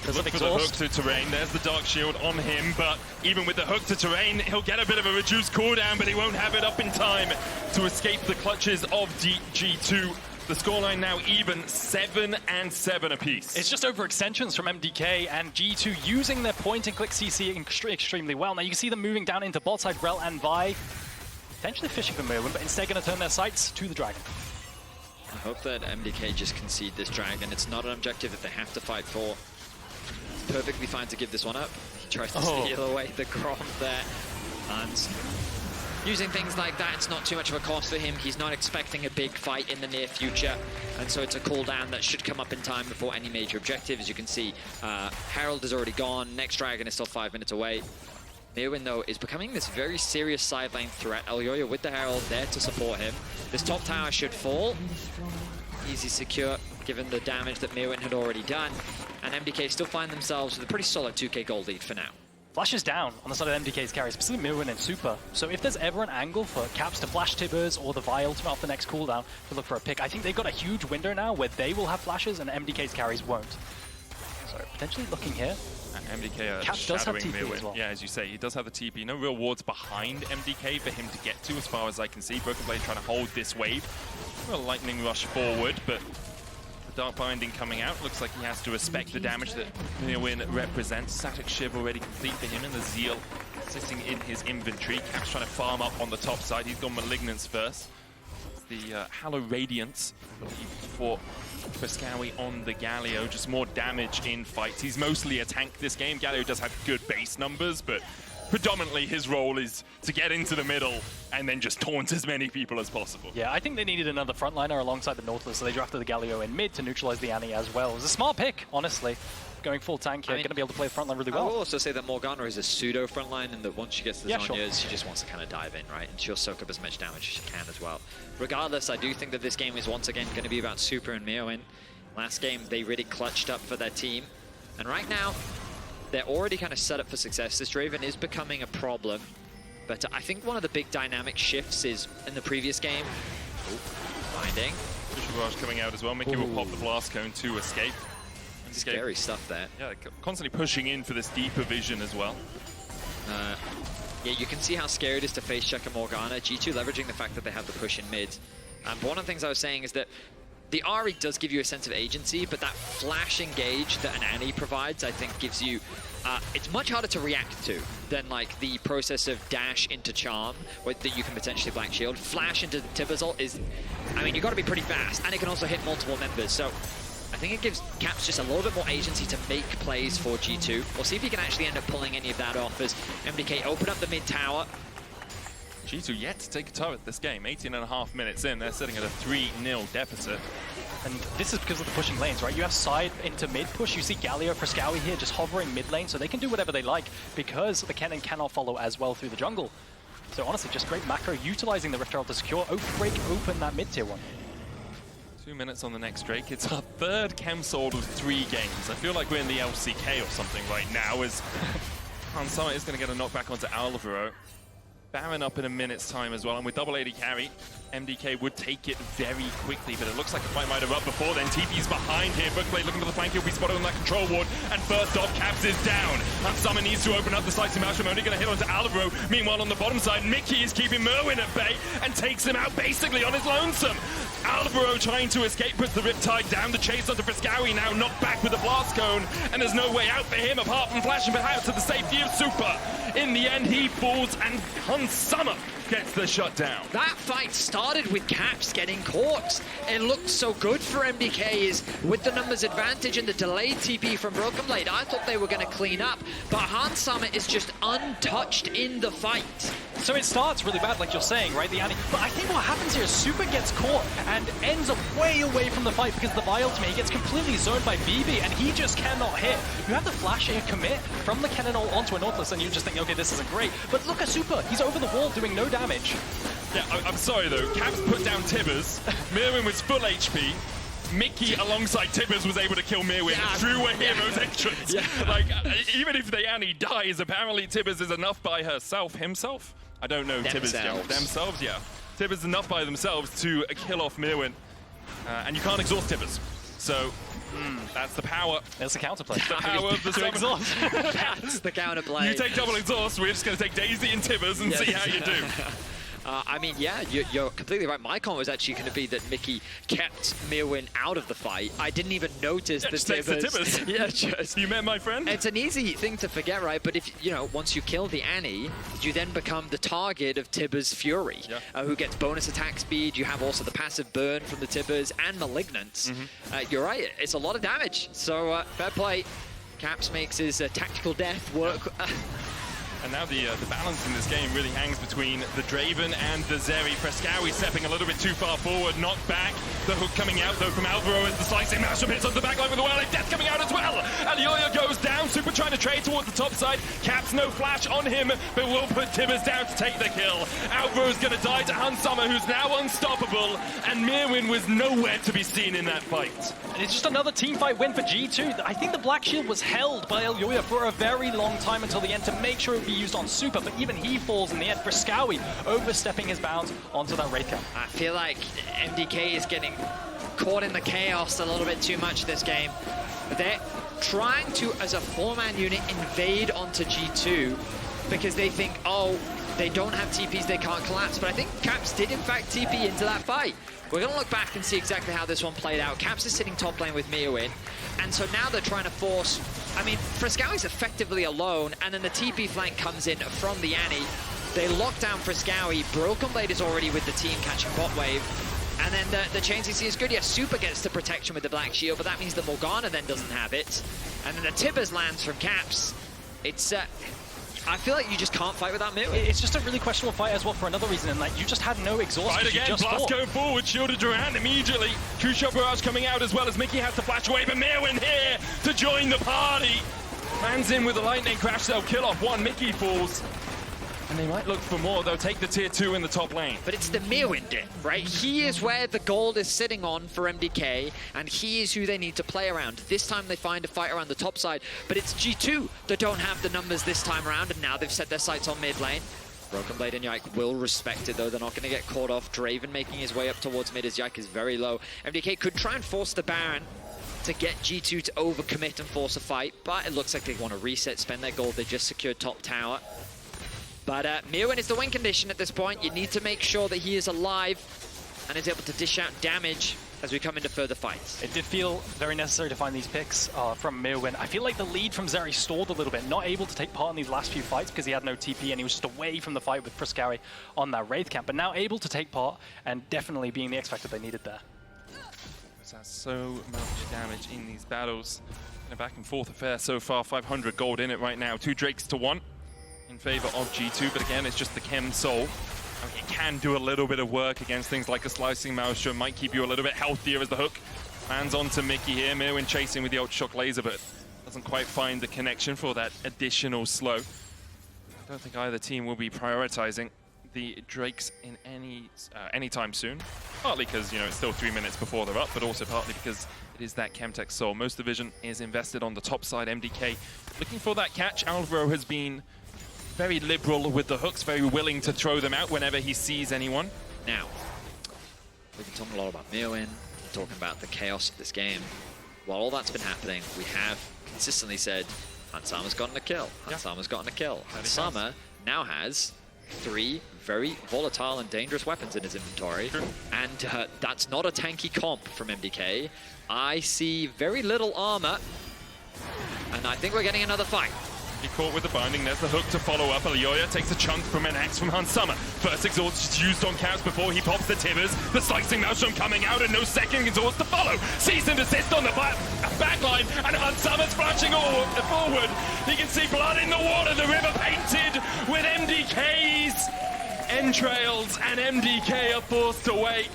Look for the hook to terrain. There's the Dark Shield on him, but even with the hook to terrain, he'll get a bit of a reduced cooldown, but he won't have it up in time to escape the clutches of G2. The scoreline now even, 7-7 apiece. It's just overextensions from MDK and G2 using their point-and-click CC extremely well. Now you can see them moving down into bot side, Rell and Vi, potentially fishing for Myrwn, but instead going to turn their sights to the Dragon. I hope that MDK just concede this Dragon. It's not an objective that they have to fight for. It's perfectly fine to give this one up. He tries to steal away the Grom there. And using things like that, it's not too much of a cost for him. He's not expecting a big fight in the near future. And so it's a cooldown that should come up in time before any major objective. As you can see, Herald is already gone. Next Dragon is still 5 minutes away. Myrwn, though, is becoming this very serious sideline threat. Elyoya with the Herald there to support him. This top tower should fall. Easy secure, given the damage that Myrwn had already done. And MDK still find themselves with a pretty solid 2k gold lead for now. Flash is down on the side of MDK's carry, specifically Myrwn and Supa. So if there's ever an angle for Caps to flash Tibbers or the Vi ultimate off the next cooldown to look for a pick, I think they've got a huge window now where they will have flashes and MDK's carries won't. So potentially looking here. MDK Caps does have TP Myrwn. as well. Yeah, as you say, he does have the TP. No real wards behind MDK for him to get to, as far as I can see. Broken Blade trying to hold this wave. A lightning rush forward, but the Dark Binding coming out. Looks like he has to respect the damage that Myrwn represents. Static Shiv already complete for him, and the Zeal sitting in his inventory. Caps trying to farm up on the top side. He's gone Malignance first. The Hallow Radiance for Fresskowy on the Galio, just more damage in fights. He's mostly a tank this game. Galio does have good base numbers, but predominantly his role is to get into the middle and then just taunt as many people as possible. Yeah, I think they needed another frontliner alongside the Nautilus, so they drafted the Galio in mid to neutralize the Annie as well. It was a smart pick, honestly. Going full tank here, going to be able to play the frontline really well. I will also say that Morgana is a pseudo frontline, and that once she gets the Zonyas, sure. she just wants to kind of dive in, right? And she'll soak up as much damage as she can as well. Regardless, I do think that this game is once again going to be about Supa and Myrwn. Last game, they really clutched up for their team. And right now, they're already kind of set up for success. This Draven is becoming a problem. But I think one of the big dynamic shifts is in the previous game. Finding. Barrage coming out as well. Mikyx will pop the blast cone to escape. Scary stuff there. Yeah, constantly pushing in for this deeper vision as well. Yeah, you can see how scary it is to face check a Morgana. G2 leveraging the fact that they have the push in mid. But one of the things I was saying is that the Ahri does give you a sense of agency, but that flash engage that an Annie provides, I think, gives you... it's much harder to react to than like the process of dash into charm, that you can potentially black shield. Flash into Tibbers ult is... I mean, you've got to be pretty fast, and it can also hit multiple members, so... I think it gives Caps just a little bit more agency to make plays for G2. We'll see if he can actually end up pulling any of that off as MDK open up the mid tower. G2 yet to take a turret this game. 18.5 minutes in, they're sitting at a 3-0 deficit. And this is because of the pushing lanes, right? You have side into mid push. You see Galio, Fresskowy here just hovering mid lane, so they can do whatever they like because the Kennen cannot follow as well through the jungle. So honestly, just great macro, utilizing the Rift Herald to secure, break open that mid tier one. 2 minutes on the next Drake. It's our third chem sword of 3 games. I feel like we're in the LCK or something right now as Hansama is going to get a knockback onto Alvaro. Baron up in a minute's time as well, and with double AD carry, MDK would take it very quickly, but it looks like the fight might have up before then. TP's behind here, Bookblade looking for the flank, he'll be spotted on that control ward, and first off, Caps is down. Hansama needs to open up the slicing mouse, only going to hit onto Alvaro. Meanwhile, on the bottom side, Mikyx is keeping Myrwn at bay, and takes him out basically on his lonesome. Alvaro trying to escape, puts the Riptide down, the chase onto Fresskowy, now knocked back with the blast cone, and there's no way out for him apart from flashing perhaps to the safety of Supa. In the end, he falls, and Hansama gets the shutdown. That fight started with Caps getting caught. It looked so good for MDK with the numbers advantage and the delayed TP from Broken Blade. I thought they were going to clean up, but Hansama is just untouched in the fight. So it starts really bad, like you're saying, right, the Annie. But I think what happens here is Supa gets caught and ends up way away from the fight because the Vi ultimate, he gets completely zoned by BB and he just cannot hit. You have the flash here commit from the Kennen ult onto a Nautilus and you just think, okay, this isn't great. But look at Supa, he's over the wall doing no damage. Yeah, I'm sorry though, Caps put down Tibbers, Myrwn was full HP, Mikyx alongside Tibbers was able to kill Myrwn. Yeah, True a hero's entrance. Yeah. Like, even if the Annie dies, apparently Tibbers is enough by himself? I don't know Tibbers. Themselves, yeah. Tibbers is enough by themselves to kill off Myrwn. And you can't exhaust Tibbers. So, that's the power. There's the counterplay. The power of the to exhaust. That's the counterplay. You take double exhaust, we're just going to take Daisy and Tibbers and see how you do. I mean, yeah, you're completely right. My comment was actually going to be that Mikyx kept Myrwn out of the fight. I didn't even notice the Tibbers. Yeah, just... You met my friend? It's an easy thing to forget, right? But if, you know, once you kill the Annie, you then become the target of Tibbers' Fury, who gets bonus attack speed. You have also the passive burn from the Tibbers and Malignance. You're right, it's a lot of damage. So, fair play. Caps makes his tactical death work. And now the balance in this game really hangs between the Draven and the Zeri. Fresskowy stepping a little bit too far forward, knocked back. The hook coming out though from Alvaro as the slicing mashup hits on the backline with the Wild Death coming out as well. Elyoya goes down, Supa trying to trade towards the top side. Caps no flash on him, but will put Tibbers down to take the kill. Alvaro's gonna die to Hansama, who's now unstoppable, and Myrwn was nowhere to be seen in that fight. And it's just another teamfight win for G2. I think the Black Shield was held by Elyoya for a very long time until the end to make sure it would be used on Supa, but even he falls in the end. Fresskowy overstepping his bounds onto that Wraith Cap. I feel like MDK is getting caught in the chaos a little bit too much this game. They're trying to, as a 4-man unit, invade onto G2 because they think, oh, they don't have TPs, they can't collapse. But I think Caps did, in fact, TP into that fight. We're going to look back and see exactly how this one played out. Caps is sitting top lane with Myrwn, and so now they're trying to force... I mean, Fresskowy's effectively alone, and then the TP flank comes in from the Annie. They lock down Fresskowy. Broken Blade is already with the team catching bot wave. And then the chain CC is good. Yeah, Supa gets the protection with the Black Shield, but that means that Morgana then doesn't have it. And then the Tibbers lands from Caps. It's I feel like you just can't fight without Myrwn. It's just a really questionable fight as well for another reason, and like you just had no exhaust. Fight again, Blast going forward, shielded Durant immediately. True Shot Barrage coming out as well as Mikyx has to flash away, but Myrwn here to join the party. Man's in with the lightning crash, they'll kill off one, Mikyx falls. And they might look for more, they'll take the tier 2 in the top lane. But it's the Myrwn dip, right? He is where the gold is sitting on for MDK, and he is who they need to play around. This time they find a fight around the top side, but it's G2 that don't have the numbers this time around, and now they've set their sights on mid lane. Broken Blade and Yike will respect it, though. They're not going to get caught off. Draven making his way up towards mid as Yike is very low. MDK could try and force the Baron to get G2 to overcommit and force a fight, but it looks like they want to reset, spend their gold. They just secured top tower. But Myrwn is the win condition at this point. You need to make sure that he is alive and is able to dish out damage as we come into further fights. It did feel very necessary to find these picks from Myrwn. I feel like the lead from Zeri stalled a little bit, not able to take part in these last few fights because he had no TP and he was just away from the fight with Fresskowy on that Wraith camp, but now able to take part and definitely being the X Factor they needed there. That's so much damage in these battles. A back and forth affair so far, 500 gold in it right now. 2 Drakes to 1 in favor of G2, but again, it's just the Chem Soul. I mean, it can do a little bit of work against things like a Slicing Maelstrom, might keep you a little bit healthier as the hook lands onto Mikyx here. Myrwn chasing with the Ultra Shock Laser, but doesn't quite find the connection for that additional slow. I don't think either team will be prioritizing the Drakes in anytime soon. Partly because, you know, it's still 3 minutes before they're up, but also partly because it is that Chemtech Soul. Most of the vision is invested on the top side. MDK looking for that catch. Alvaro has been very liberal with the hooks, very willing to throw them out whenever he sees anyone. Now, we've been talking a lot about Myrwn, talking about the chaos of this game. While all that's been happening, we have consistently said, Hansama's gotten a kill, Hansama's gotten a kill. Hansama now has 3 very volatile and dangerous weapons in his inventory, and that's not a tanky comp from MDK. I see very little armor, and I think we're getting another fight. He caught with the binding, there's the hook to follow up. Elyoya takes a chunk from an axe from Hansama. First exhaust is used on Caps before he pops the Tibbers. The Slicing Maelstrom coming out and no second exhaust to follow. Seasoned assist on the backline, and Hansama's flashing forward. He can see blood in the water, the river painted with MDK's entrails, and MDK are forced to wait.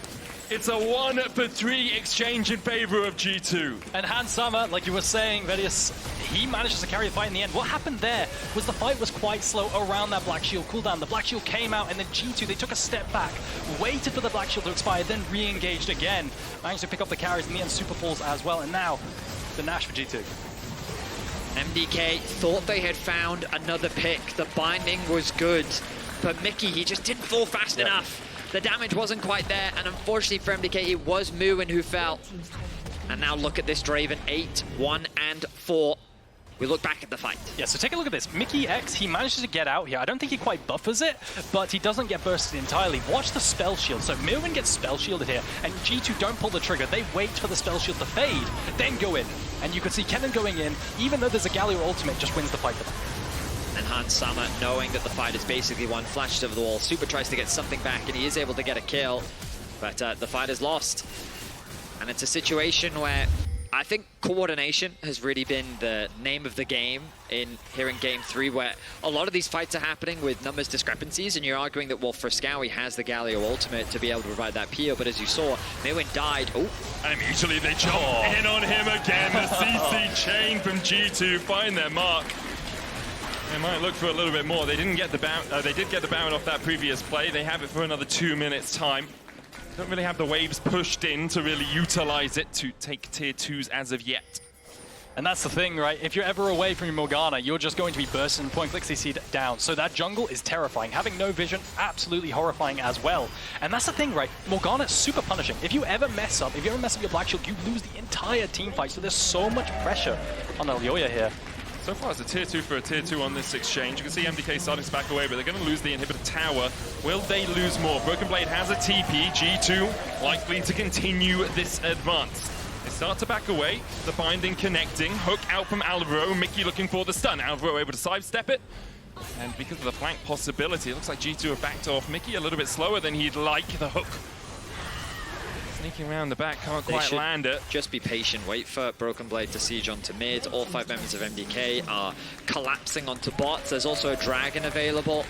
It's a 1-for-3 exchange in favor of G2. And Hansama, like you were saying, Vedius, he manages to carry the fight in the end. What happened there was the fight was quite slow around that Black Shield cooldown. The Black Shield came out, and then G2, they took a step back, waited for the Black Shield to expire, then re-engaged again. Managed to pick up the carries in the end, Super falls as well, and now the Nash for G2. MDK thought they had found another pick. The binding was good, but Mikyx, he just didn't fall fast enough. The damage wasn't quite there, and unfortunately for MDK, it was Myrwn who fell. And now look at this Draven, 8, 1, and 4. We look back at the fight. Yeah, so take a look at this. Mikyx, he manages to get out here. I don't think he quite buffers it, but he doesn't get bursted entirely. Watch the spell shield. So Myrwn gets spell shielded here, and G2 don't pull the trigger. They wait for the spell shield to fade, then go in. And you can see Kennen going in, even though there's a Galio ultimate, just wins the fight for them. And Hansama, knowing that the fight is basically won, flashes over the wall. Supa tries to get something back, and he is able to get a kill. But the fight is lost. And it's a situation where I think coordination has really been the name of the game here in Game 3, where a lot of these fights are happening with numbers discrepancies, and you're arguing that, well, Fresskowy has the Galio ultimate to be able to provide that PO, but as you saw, Myrwn died. Oh, and immediately they jump in on him again. The CC chain from G2 find their mark. They might look for a little bit more. They didn't get the they did get the Baron off that previous play. They have it for another 2 minutes time. Don't really have the waves pushed in to really utilize it to take tier 2s as of yet. And that's the thing, right? If you're ever away from your Morgana, you're just going to be bursting and point-click CC down. So that jungle is terrifying. Having no vision, absolutely horrifying as well. And that's the thing, right? Morgana is super punishing. If you ever mess up your Black Shield, you lose the entire team fight. So there's so much pressure on Elyoya here. So far, it's a tier 2 for a tier 2 on this exchange. You can see MDK starting to back away, but they're going to lose the inhibitor tower. Will they lose more? Broken Blade has a TP. G2 likely to continue this advance. They start to back away. The binding connecting. Hook out from Alvaro. Mikyx looking for the stun. Alvaro able to sidestep it. And because of the flank possibility, it looks like G2 have backed off. Mikyx a little bit slower than he'd like. The hook Sneaking around the back, can't They quite should land it. Just be patient. Wait for Broken Blade to siege onto mid. All 5 members of MDK are collapsing onto bots. There's also a Dragon available.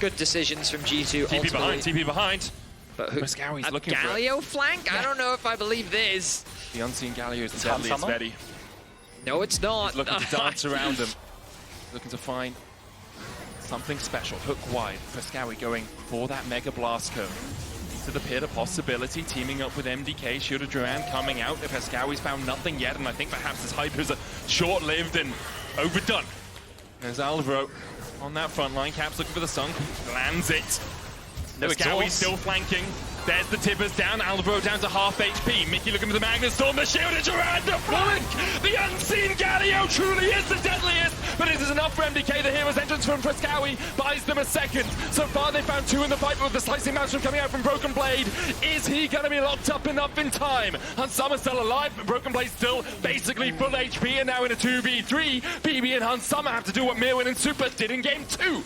Good decisions from G2. TP behind, TP behind. But who? Fresskowy's looking for Galio flank? Yeah. I don't know if I believe this. The unseen Galio is the deadliest Vedi. No, it's not. He's looking to dance around him. Looking to find something special. Hook wide. Fresskowy going for that Mega Blast Cone. To the pit, a possibility. Teaming up with MDK. Shielded Duran coming out. Fresskowy's found nothing yet, and I think perhaps his hype is short-lived and overdone. There's Alvaro on that front line. Caps looking for the Sun. Lands it. Fresskowy still flanking. There's the Tibbers down. Alvaro down to half HP. Mikyx looking for the Magnet Storm. The shielded Duran to flank. The unseen Galio truly is the deadliest. But it is enough for MDK. The hero's entrance from Fresskowy buys them a second. So far they found 2 in the fight with the slicing maelstrom coming out from Broken Blade. Is he going to be locked up enough in time? Hansama still alive, but Broken Blade still basically full HP and now in a 2v3. BB and Hansama have to do what Myrwn and Supa did in game 2.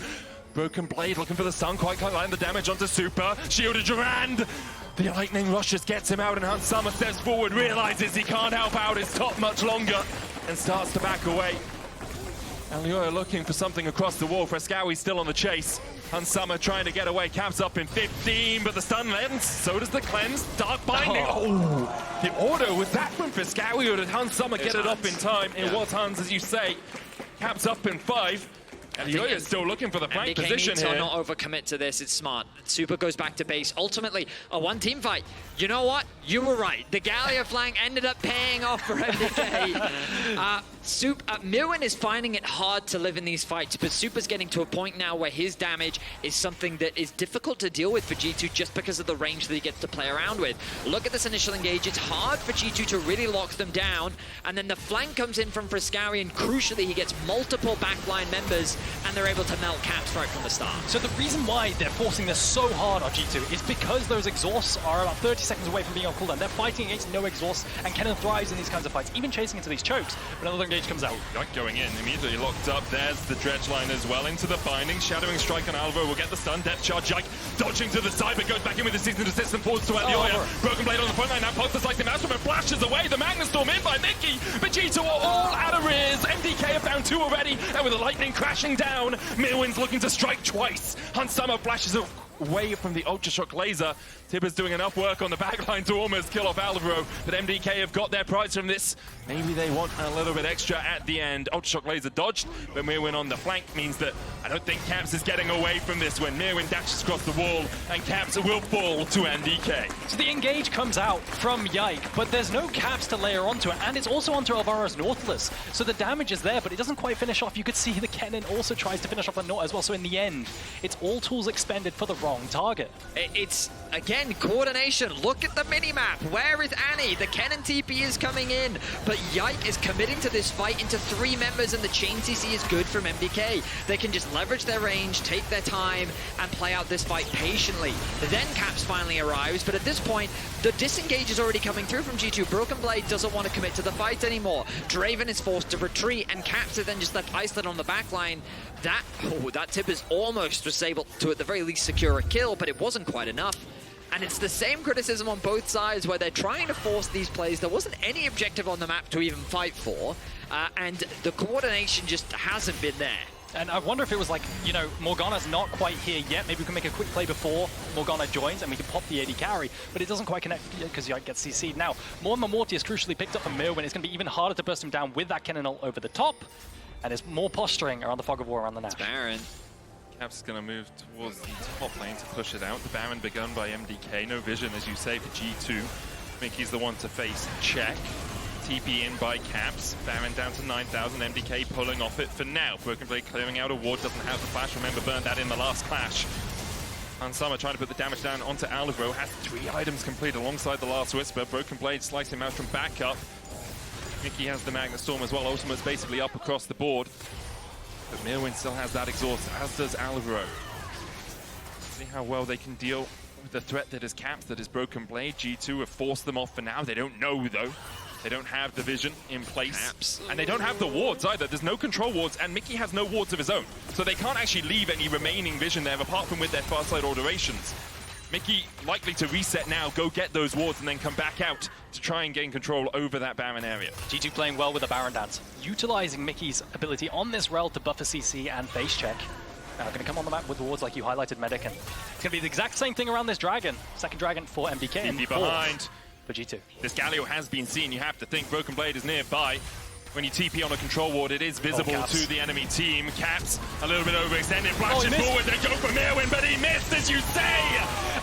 Broken Blade looking for the Sun, quite can't land the damage onto Supa. Shielded Durand. The lightning rushes, gets him out, and Hansama steps forward, realizes he can't help out his top much longer, and starts to back away. Elyoya looking for something across the wall. Fresskowy still on the chase. Hansama trying to get away. Caps up in 15, but the stun lands. So does the cleanse. Dark binding. Oh, the auto was that from Fresskowy, or did Hansama get it up in time? It was Hans, as you say. Caps up in 5. Elyoya is still looking for the flank position here. MDK needs to not overcommit to this. It's smart. Supa goes back to base. Ultimately, a one-team fight. You know what? You were right. The Galio flank ended up paying off for MDK. Myrwn is finding it hard to live in these fights, but Supa's getting to a point now where his damage is something that is difficult to deal with for G2 just because of the range that he gets to play around with. Look at this initial engage. It's hard for G2 to really lock them down, and then the flank comes in from Fresskowy, and crucially, he gets multiple backline members, and they're able to melt Caps right from the start. So the reason why they're forcing this so hard on G2 is because those exhausts are about 30 seconds away from being on cooldown. They're fighting against no exhausts, and Kennen thrives in these kinds of fights, even chasing into these chokes. But another engage comes out. Yike going in, immediately locked up. There's the dredge line as well into the binding. Shadowing strike on Alvaro will get the stun. Depth charge, Yike dodging to the side, but goes back in with the season assist and falls to Elyoya. Broken Blade on the front line now, pokes the slicing maelstrom and flashes away. The Magnet Storm in by Mikyx, but G2 are all out of rears. MDK have found 2 already, and with the lightning crashing down, Myrwn's looking to strike twice. Hansama flashes away from the Ultra Shock laser. Tibbers doing enough work on the backline to almost kill off Alvaro, but MDK have got their prize from this. Maybe they want a little bit extra at the end. Ultra Shock laser dodged, but Myrwn on the flank means that I don't think Caps is getting away from this when Myrwn dashes across the wall, and Caps will fall to MDK. So the engage comes out from Yike, but there's no Caps to layer onto it, and it's also onto Alvaro's Nautilus. So the damage is there, but it doesn't quite finish off. You could see the Kennen also tries to finish off the Naut as well, so in the end, it's all tools expended for the wrong target. It's, again, coordination. Look at the mini-map. Where is Annie? The Kennen TP is coming in, but Yike is committing to this fight into 3 members, and the chain CC is good from MDK. They can just leverage their range, take their time, and play out this fight patiently. Then Caps finally arrives, but at this point, the disengage is already coming through from G2. Broken Blade doesn't want to commit to the fight anymore. Draven is forced to retreat, and Caps are then just left isolated on the backline. That tip is almost was able to, at the very least, secure a kill, but it wasn't quite enough. And it's the same criticism on both sides, where they're trying to force these plays. There wasn't any objective on the map to even fight for, and the coordination just hasn't been there. And I wonder if it was like, you know, Morgana's not quite here yet. Maybe we can make a quick play before Morgana joins and we can pop the AD carry, but it doesn't quite connect because Yike gets CC'd. Now, Morty is crucially picked up from Myrwn. It's going to be even harder to burst him down with that Kennen ult over the top, and there's more posturing around the Fog of War around the Nash. Myrwn. Caps is going to move towards the top lane to push it out. The Baron begun by MDK. No vision, as you say, for G2. Mikyx's the one to face check. TP in by Caps. Baron down to 9,000. MDK pulling off it for now. Broken Blade clearing out a ward. Doesn't have the flash. Remember, burned that in the last clash. Hansama trying to put the damage down onto Alvaro. Has 3 items complete alongside the last Whisper. Broken Blade slicing out from back up. Mikyx has the Magnet Storm as well. Ultimate's basically up across the board. But Myrwn still has that exhaust, as does Alvaro. See how well they can deal with the threat that is Caps, that is Broken Blade. G2 have forced them off for now. They don't know, though. They don't have the vision in place. Caps. And they don't have the wards either. There's no control wards, and Mikyx has no wards of his own. So they can't actually leave any remaining vision there, apart from with their far side alterations. Mikyx likely to reset now, go get those wards, and then come back out to try and gain control over that Baron area. G2 playing well with the Baron dance, utilizing Mikyx's ability on this Rell to buffer CC and face check. Going to come on the map with the wards like you highlighted, Medic, and it's going to be the exact same thing around this Dragon. Second Dragon for MDK and behind for G2. This Galio has been seen. You have to think Broken Blade is nearby. When you TP on a control ward, it is visible to the enemy team. Caps a little bit overextended, flashes forward, they go for Myrwn, but he missed, as you say!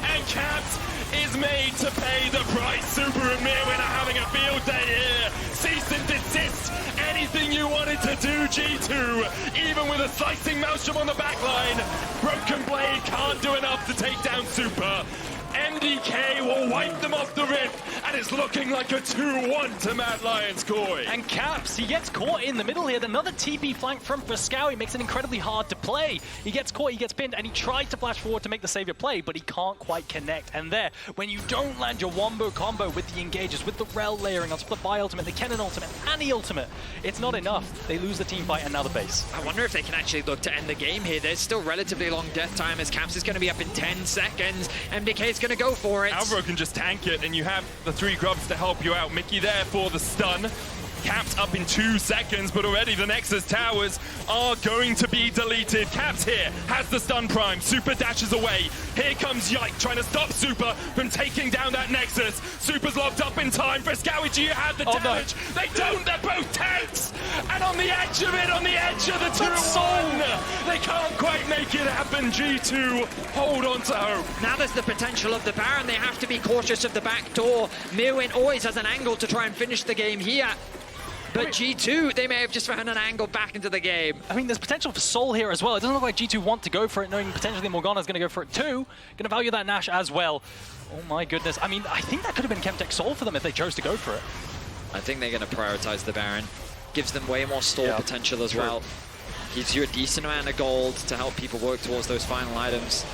And Caps is made to pay the price. Supa and Myrwn are having a field day here. Cease and desist. Anything you wanted to do, G2, even with a slicing maelstrom on the backline, Broken Blade can't do enough to take down Supa. MDK will wipe them off the rift, and it's looking like a 2-1 to Mad Lions Koi. And Caps, he gets caught in the middle here. Another TP flank from Fresskowy makes it incredibly hard to play. He gets caught, he gets pinned, and he tried to flash forward to make the savior play, but he can't quite connect. And there, when you don't land your wombo combo with the engages, with the Rell layering on top of the Vi ultimate, the Kennen ultimate, and the ultimate, it's not enough. They lose the team fight and now the base. I wonder if they can actually look to end the game here. There's still relatively long death time as Caps is going to be up in 10 seconds. MDK is going to go for it. Alvaro can just tank it, and you have the 3 grubs to help you out. Mikyx there for the stun. Caps up in 2 seconds, but already the Nexus towers are going to be deleted. Caps here has the stun prime. Supa dashes away. Here comes Yike trying to stop Supa from taking down that Nexus. Supa's locked up in time. Fresskowy, do you have the damage? No. They don't, they're both tanks! And on the edge of it, on the edge of the 2-1, they can't quite make it happen. G2 hold on to hope. Now there's the potential of the Baron. They have to be cautious of the back door. Myrwn always has an angle to try and finish the game here. But G2, they may have just found an angle back into the game. I mean, there's potential for Soul here as well. It doesn't look like G2 want to go for it, knowing potentially Morgana's going to go for it too. Going to value that Nash as well. Oh my goodness. I mean, I think that could have been Chemtech Soul for them if they chose to go for it. I think they're going to prioritize the Baron. Gives them way more stall potential as well. Gives you a decent amount of gold to help people work towards those final items.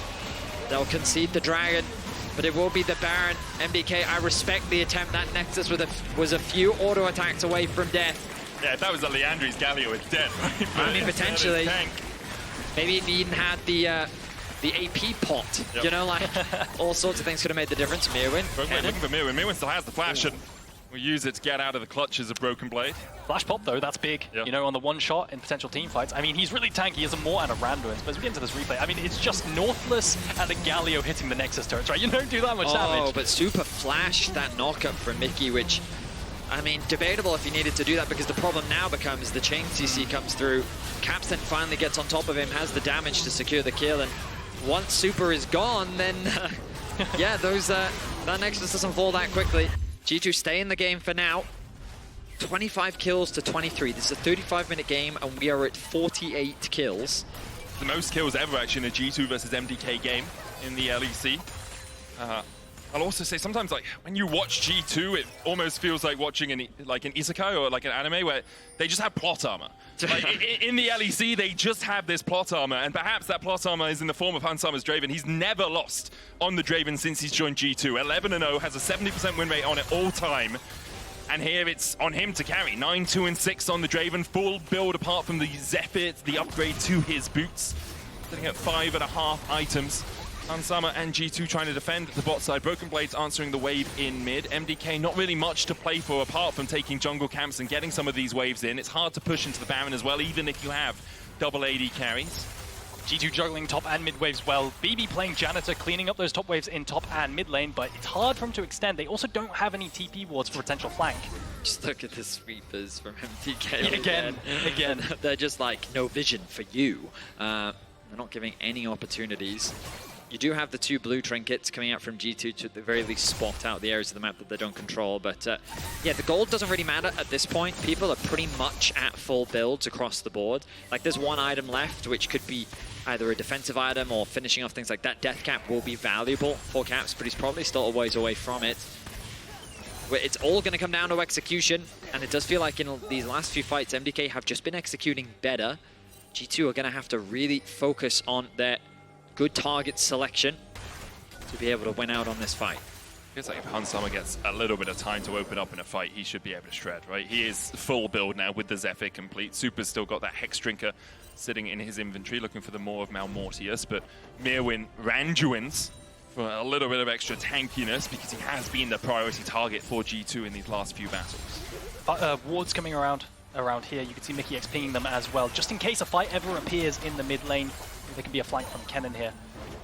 They'll concede the Dragon, but it will be the Baron. MDK, I respect the attempt. That Nexus was a few auto attacks away from death. Yeah, if that was a Leandri's Galio, it's dead, right? I mean, potentially. Maybe if he even had the AP pot, you know, like all sorts of things could have made the difference. Myrwn. Looking for Myrwn. Myrwn still has the flash, and will use it to get out of the clutches of Broken Blade. Flash pop though, that's big. You know, on the one shot in potential team fights. I mean, he's really tanky. He has a Mort and a Randuin. But as we get into this replay, I mean, it's just Nautilus and a Galio hitting the Nexus turrets, right? You don't do that much damage. Oh, but Supa flashed that knockup from Mikyx, which, I mean, debatable if he needed to do that, because the problem now becomes the chain CC comes through. Caps then finally gets on top of him, has the damage to secure the kill, and once Supa is gone, then yeah, that Nexus doesn't fall that quickly. G2 stay in the game for now. 25 kills to 23. This is a 35-minute game, and we are at 48 kills. The most kills ever, actually, in a G2 versus MDK game in the LEC. I'll also say sometimes, like, when you watch G2, it almost feels like watching an isekai or like an anime where they just have plot armor. Like, in the LEC, they just have this plot armor, and perhaps that plot armor is in the form of Hansama's Draven. He's never lost on the Draven since he's joined G2. 11-0, has a 70% win rate on it all time. And here it's on him to carry. 9-2-6 on the Draven. Full build apart from the Zephyr, the upgrade to his boots. Sitting at 5.5 items. Hansama and G2 trying to defend the bot side. Broken Blades answering the wave in mid. MDK not really much to play for apart from taking jungle camps and getting some of these waves in. It's hard to push into the Baron as well, even if you have double AD carries. G2 juggling top and mid waves well. BB playing Janitor, cleaning up those top waves in top and mid lane, but it's hard for him to extend. They also don't have any TP wards for potential flank. Just look at the sweepers from MDK again. They're just like, no vision for you. They're not giving any opportunities. You do have the 2 blue trinkets coming out from G2 to at the very least spot out the areas of the map that they don't control. But yeah, the gold doesn't really matter at this point. People are pretty much at full builds across the board. Like, there's one item left, which could be either a defensive item or finishing off things like that. Death Cap will be valuable for Caps, but he's probably still a ways away from it. It's all going to come down to execution, and it does feel like in these last few fights, MDK have just been executing better. G2 are going to have to really focus on their good target selection to be able to win out on this fight. Feels like if Hansama gets a little bit of time to open up in a fight, he should be able to shred, right? He is full build now with the Zephyr complete. Supa's still got that Hex Drinker sitting in his inventory, looking for the more of Malmortius, but Myrwn Randuin's for a little bit of extra tankiness because he has been the priority target for G2 in these last few battles. Wards coming around here. You can see Mikyx pinging them as well. Just in case a fight ever appears in the mid lane, there can be a flank from Kennen here.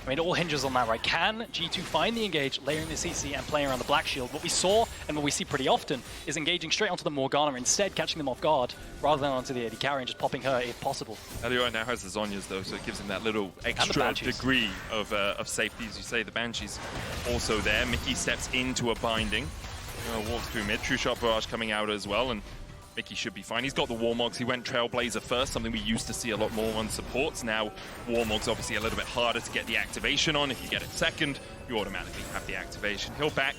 I mean, it all hinges on that, right? Can G2 find the engage, layering the CC and playing around the Black Shield? What we saw, and what we see pretty often, is engaging straight onto the Morgana, instead catching them off guard, rather than onto the AD carry and just popping her if possible. Elyoya now has the Zhonyas though, so it gives him that little extra degree of safety. As you say, the Banshee's also there. Mikyx steps into a binding. Walks through mid. True Shot Barrage coming out as well, and Mikyx should be fine. He's got the Warmogs. He went Trailblazer first, something we used to see a lot more on supports. Now, Warmogs obviously a little bit harder to get the activation on. If you get it second, you automatically have the activation. He'll back,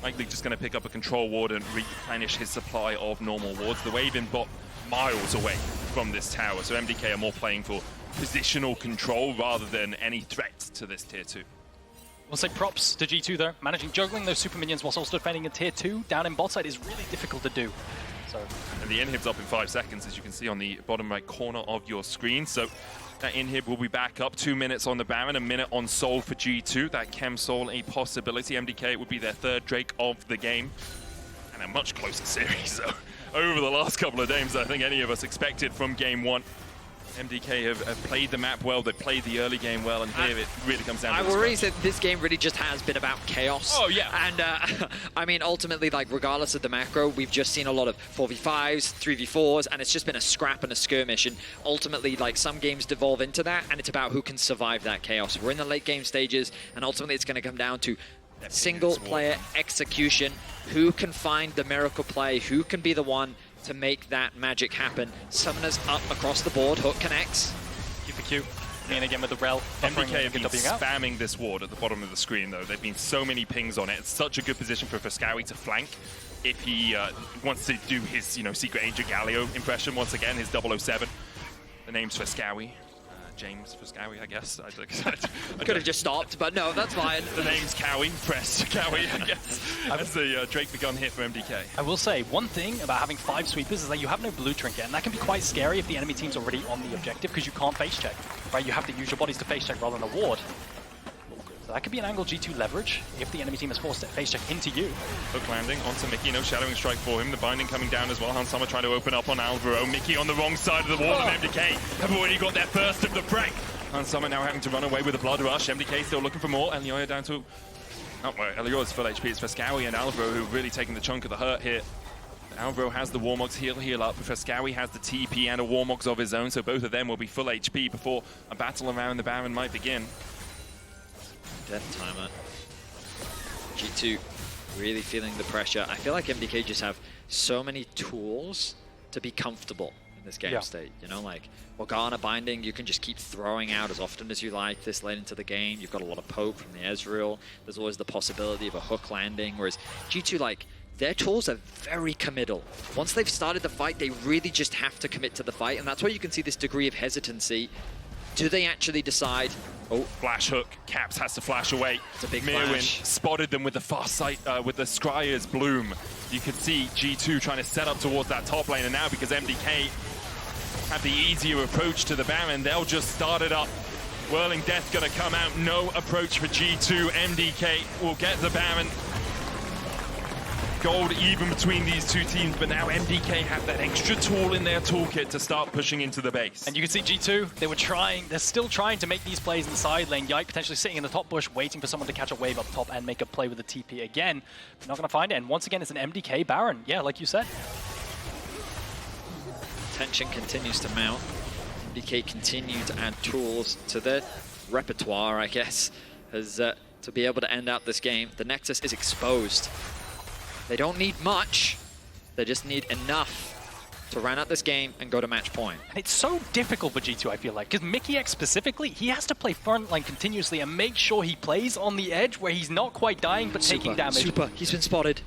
likely just going to pick up a control ward and replenish his supply of normal wards. The wave in bot miles away from this tower, so MDK are more playing for positional control rather than any threats to this tier 2. We'll say props to G2 though. Juggling those super minions whilst also defending a tier 2 down in bot side is really difficult to do. And the inhib's up in 5 seconds, as you can see on the bottom right corner of your screen. So that inhib will be back up. 2 minutes on the Baron, a minute on Soul for G2. That Chem Soul a possibility. MDK would be their 3rd Drake of the game. And a much closer series. So over the last couple of games, I think any of us expected from game 1. MDK have played the map well, they've played the early game well, and here it really comes down to I worry that this game really just has been about chaos. Oh, yeah. And, I mean, ultimately, like, regardless of the macro, we've just seen a lot of 4v5s, 3v4s, and it's just been a scrap and a skirmish, and ultimately, like, some games devolve into that, and it's about who can survive that chaos. We're in the late game stages, and ultimately it's going to come down to single-player execution. Who can find the miracle play? Who can be the one to make that magic happen? Summoners up across the board, hook connects. Keep the Q. And again with the Rell. MDK have been spamming this ward at the bottom of the screen though. There've been so many pings on it. It's such a good position for Fresskowy to flank if he wants to do his Secret Agent Galio impression once again, his 007. The name's Fresskowy. James Fresskowy, I guess. I could have just stopped, but no, that's fine. The name's Cowie, Fresskowy, I guess. That's the Drake begun hit for MDK. I will say, one thing about having 5 sweepers is that you have no blue trinket, and that can be quite scary if the enemy team's already on the objective, because you can't face check, right? You have to use your bodies to face check rather than a ward. So that could be an angle G2 leverage if the enemy team is forced to face check into you. Hook landing onto Mikyx, no shadowing strike for him. The binding coming down as well. Hansama trying to open up on Alvaro. Mikyx on the wrong side of the wall, and MDK have already got their first of the break. Hansama now having to run away with a blood rush. MDK still looking for more. Elyoya down to... Oh, well, Elyoya's full HP. It's Fresskowy and Alvaro who are really taking the chunk of the hurt here. Alvaro has the Warmogs heal up. Fresskowy has the TP and a Warmogs of his own, so both of them will be full HP before a battle around the Baron might begin. Death timer. G2 really feeling the pressure. I feel like MDK just have so many tools to be comfortable in this game state. You know, like Morgana binding, you can just keep throwing out as often as you like this late into the game. You've got a lot of poke from the Ezreal. There's always the possibility of a hook landing, whereas G2, like, their tools are very committal. Once they've started the fight, they really just have to commit to the fight, and that's where you can see this degree of hesitancy. Do they actually decide? Oh, flash hook. Caps has to flash away. It's a big Myrwn flash. spotted them with the fast sight, with the Scryer's bloom. You can see G2 trying to set up towards that top lane, and now because MDK have the easier approach to the Baron, they'll just start it up. Whirling Death gonna come out. No approach for G2. MDK will get the Baron. Gold even between these two teams, but now MDK have that extra tool in their toolkit to start pushing into the base. And you can see G2, they're still trying to make these plays in the side lane. Yike potentially sitting in the top bush, waiting for someone to catch a wave up top and make a play with the TP again. But not going to find it, and once again, it's an MDK Baron. Yeah, like you said. Tension continues to mount. MDK continue to add tools to their repertoire, I guess, as to be able to end out this game. The Nexus is exposed. They don't need much, they just need enough to round out this game and go to match point. And it's so difficult for G2, I feel like, because Mikyx specifically, he has to play frontline continuously and make sure he plays on the edge where he's not quite dying but taking damage. Supa, he's been spotted.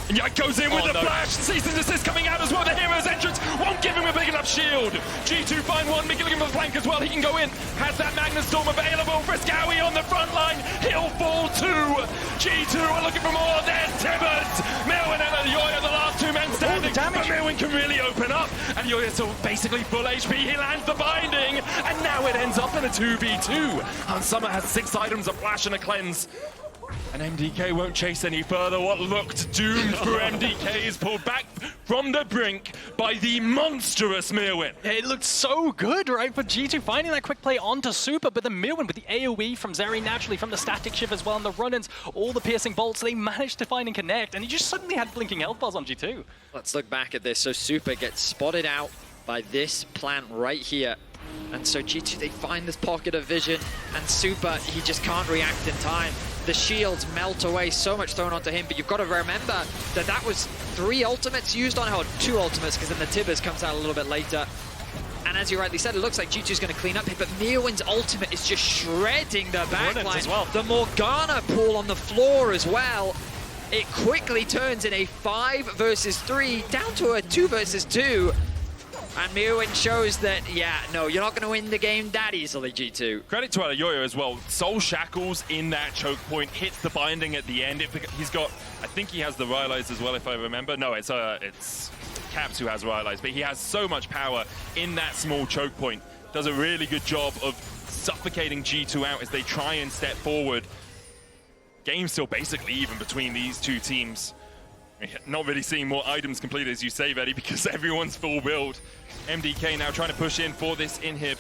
And Yike goes in with the flash. Cease and desist coming out as well. The hero's entrance won't give him a big enough shield. G2 find one. Mikyx looking for the flank as well. He can go in. Has that Magnus Storm available. Fresskowy on the front line. He'll fall too. G2 are looking for more. There's Tibbers. Myrwn and Elyoya, the last two men standing. But Myrwn can really open up. And Elyoya still basically full HP. He lands the binding. And now it ends up in a 2v2. Hansama has 6 items, a flash and a cleanse. And MDK won't chase any further. What looked doomed for MDK is pulled back from the brink by the monstrous Myrwn. Yeah, it looked so good, right? For G2 finding that quick play onto Supa, but the Myrwn with the AoE from Zeri naturally, from the static shift as well, and the run-ins, all the piercing bolts, they managed to find and connect, and he just suddenly had blinking health bars on G2. Let's look back at this. So Supa gets spotted out by this plant right here. And so G2, they find this pocket of vision, and Supa, he just can't react in time. The shields melt away, so much thrown onto him, but you've got to remember that that was 3 ultimates used on him, or 2 ultimates, because then the Tibbers comes out a little bit later. And as you rightly said, it looks like G2's going to clean up here, but Myrwn's ultimate is just shredding the backline. As well. The Morgana pool on the floor as well. It quickly turns in a 5 versus 3, down to a 2 versus 2. And Myrwn shows that, yeah, no, you're not going to win the game that easily, G2. Credit to Elyoya as well. Soul Shackles in that choke point, hits the binding at the end. He's got, I think he has the Rylai's as well, if I remember. No, it's Caps who has Rylai's, but he has so much power in that small choke point. Does a really good job of suffocating G2 out as they try and step forward. Game's still basically even between these two teams. Not really seeing more items completed, as you say, Vedi, because everyone's full build. MDK now trying to push in for this inhib.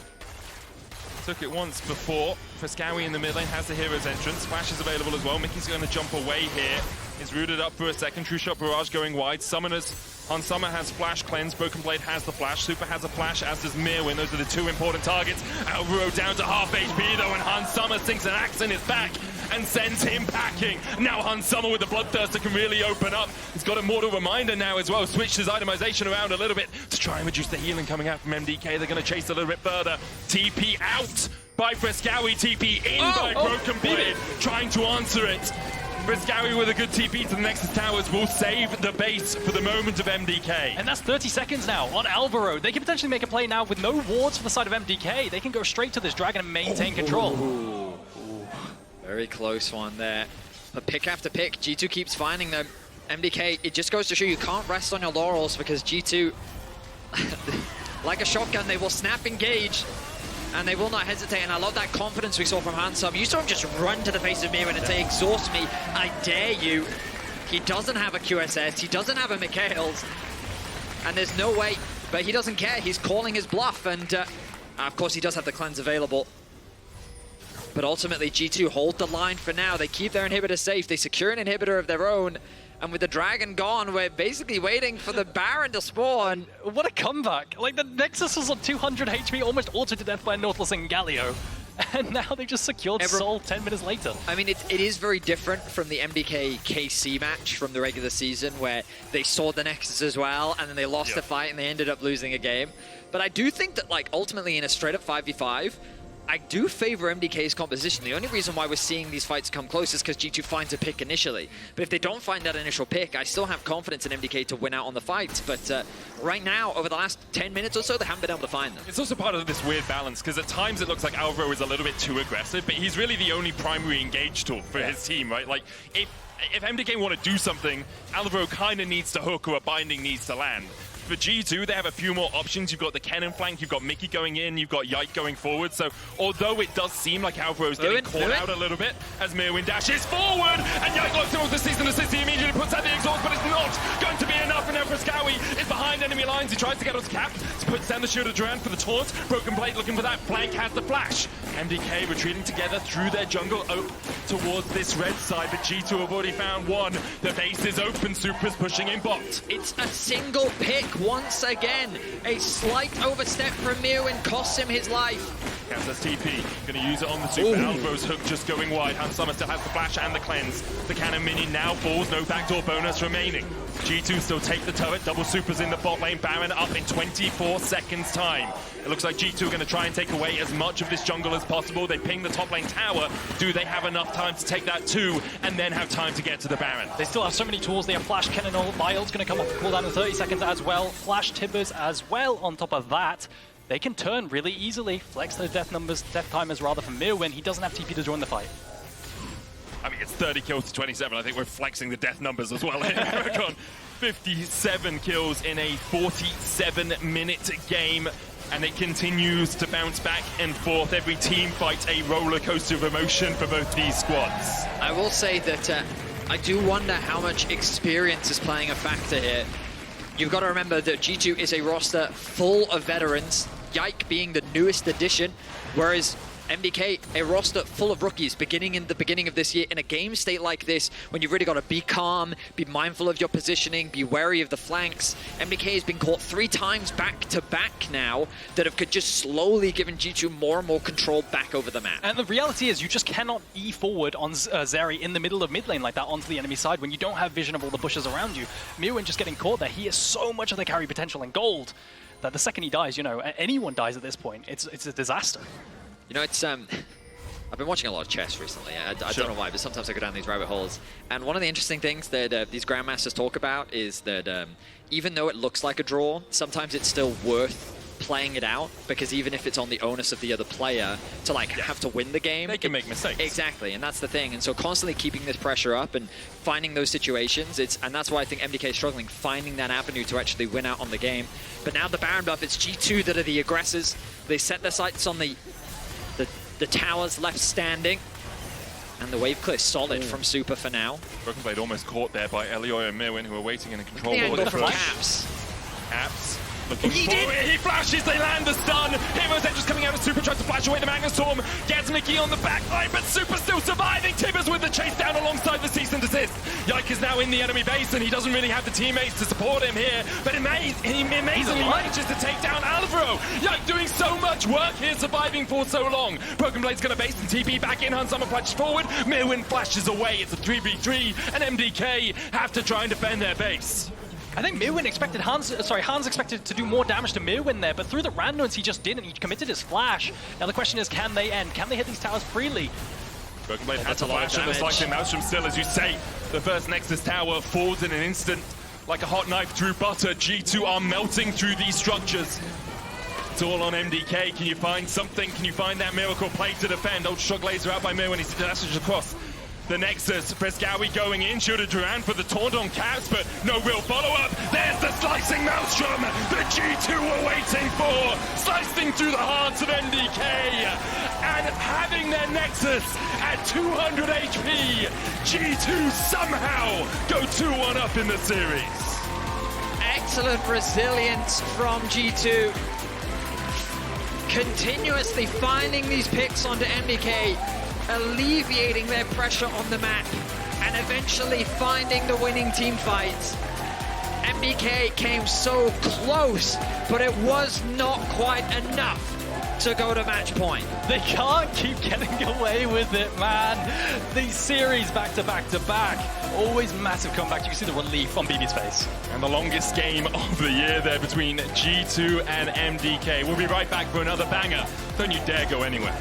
Took it once before. Fresskowy in the mid lane has the hero's entrance. Flash is available as well. Mikyx going to jump away here. Is rooted up for a second. True Shot Barrage going wide. Summoners. Hansama has flash cleanse. Broken Blade has the flash. Supa has a flash, as does Myrwn. Those are the 2 important targets. Alvaro down to half HP though, and Hansama sinks an axe in his back and sends him packing. Now Hansama with the Bloodthirster can really open up. He's got a Mortal Reminder now as well. Switched his itemization around a little bit to try and reduce the healing coming out from MDK. They're going to chase a little bit further. TP out by Fresskowy. TP in by Broken Blade. Trying to answer it. Fresskowy with a good TP to the Nexus Towers will save the base for the moment of MDK. And that's 30 seconds now on Alvaro. They can potentially make a play now with no wards for the side of MDK. They can go straight to this dragon and maintain control. Very close one there. But pick after pick, G2 keeps finding them. MDK, it just goes to show you can't rest on your laurels, because G2, like a shotgun, they will snap engage. And they will not hesitate, and I love that confidence we saw from Hansama. You saw him just run to the face of Myrwn and say, exhaust me, I dare you. He doesn't have a QSS, he doesn't have a Mikyx, and there's no way, but he doesn't care. He's calling his bluff, and of course he does have the cleanse available. But ultimately, G2 hold the line for now. They keep their inhibitor safe, they secure an inhibitor of their own, and with the dragon gone, we're basically waiting for the Baron to spawn. What a comeback. Like, the Nexus was on 200 HP, almost altered to death by Nautilus and Galio. And now they just secured Soul 10 minutes later. I mean, it is very different from the MDK KC match from the regular season, where they saw the Nexus as well, and then they lost the fight and they ended up losing a game. But I do think that, like, ultimately in a straight-up 5v5, I do favor MDK's composition. The only reason why we're seeing these fights come close is because G2 finds a pick initially. But if they don't find that initial pick, I still have confidence in MDK to win out on the fight. But right now, over the last 10 minutes or so, they haven't been able to find them. It's also part of this weird balance, because at times it looks like Alvaro is a little bit too aggressive, but he's really the only primary engage tool for his team, right? Like, if MDK want to do something, Alvaro kind of needs to hook, or a binding needs to land. For G2, they have a few more options. You've got the Kennen flank, you've got Mikyx going in, you've got Yike going forward. So although it does seem like Alvaro's getting caught out a little bit as Myrwn dashes forward, and Yike locks him with the season assist. He immediately puts out the exhaust, but it's not going to be enough. And now Fresskowy is behind enemy lines. He tries to get onto Cap, puts down the shield of Duran for the taunt. Broken Blade looking for that flank, has the flash. MDK retreating together through their jungle towards this red side, but G2 have already found one. The base is open, Supa's pushing in bot. It's a single pick once again. A slight overstep from Myrwn costs him his life. Kansas TP, gonna use it on the Supa. Alvaro's hook just going wide. Hansama still has the flash and the cleanse. The cannon minion now falls, no backdoor bonus remaining. G2 still take the turret, double Supas in the bot lane, Baron up in 24 seconds time. It looks like G2 are gonna try and take away as much of this jungle as possible. They ping the top lane tower. Do they have enough time to take that too, and then have time to get to the Baron? They still have so many tools. They have Flash, Kennen, Vile's going to come off the cooldown in 30 seconds as well. Flash Tibbers as well on top of that. They can turn really easily. Flex their death timers rather for Myrwn. He doesn't have TP to join the fight. I mean, it's 30 kills to 27. I think we're flexing the death numbers as well. Eragon, 57 kills in a 47-minute game. And it continues to bounce back and forth. Every team fights a roller coaster of emotion for both these squads. I will say that I do wonder how much experience is playing a factor here. You've got to remember that G2 is a roster full of veterans, Yike being the newest addition, whereas MDK, a roster full of rookies in the beginning of this year. In a game state like this, when you've really got to be calm, be mindful of your positioning, be wary of the flanks. MDK has been caught 3 times back-to-back now that have just slowly given G2 more and more control back over the map. And the reality is you just cannot E forward on Zeri in the middle of mid lane like that onto the enemy side when you don't have vision of all the bushes around you. Myrwn just getting caught there. He has so much of the carry potential in gold that the second he dies, you know, anyone dies at this point, it's a disaster. You know, it's I've been watching a lot of chess recently. I don't know why, but sometimes I go down these rabbit holes. And one of the interesting things that these grandmasters talk about is that even though it looks like a draw, sometimes it's still worth playing it out, because even if it's on the onus of the other player to have to win the game, they can make mistakes. Exactly, and that's the thing. And so constantly keeping this pressure up and finding those situations, and that's why I think MDK is struggling, finding that avenue to actually win out on the game. But now the Baron buff, it's G2 that are the aggressors. They set their sights on the towers left standing, and the wave clear solid from Supa for now. Broken Blade almost caught there by Elyoya and Myrwn, who are waiting in a control The ball. angle from Caps. Caps looking forward. He flashes, they land the stun. Hero's Edge is coming out of Supa, tries to flash away the Magna Storm. Gets Mikyx on the back line, but Supa still surviving. Tibbers with the chase down alongside the cease and desist. Yike is now in the enemy base, and he doesn't really have the teammates to support him here. But he amazingly manages to take down Alvaro. Yike doing so much work here, surviving for so long. Broken Blade's gonna base and TP back in. Hansama flashes forward. Myrwn flashes away. It's a 3v3, and MDK have to try and defend their base. I think Myrwn expected Hans expected to do more damage to Myrwn there, but through the randoms he just didn't. He committed his flash. Now the question is, can they end? Can they hit these towers freely? Broken Blade had to flash and the slicing Maelstrom still, as you say. The first Nexus tower falls in an instant like a hot knife through butter. G2 are melting through these structures. It's all on MDK. Can you find something? Can you find that miracle play to defend? Old Shock Laser out by Myrwn. He's dashes across the Nexus. Fresskowy going in, should have Duran for the taunt on Caps, but no real follow-up. There's the slicing Maelstrom that G2 were waiting for, slicing through the hearts of MDK, and having their Nexus at 200 HP. G2 somehow go 2-1 up in the series. Excellent resilience from G2. Continuously finding these picks onto MDK, alleviating their pressure on the map, and eventually finding the winning team fights. MDK came so close, but it was not quite enough to go to match point. They can't keep getting away with it, man. These series back to back to back, always massive comebacks. You can see the relief on BB's face. And the longest game of the year there between G2 and MDK. We'll be right back for another banger. Don't you dare go anywhere.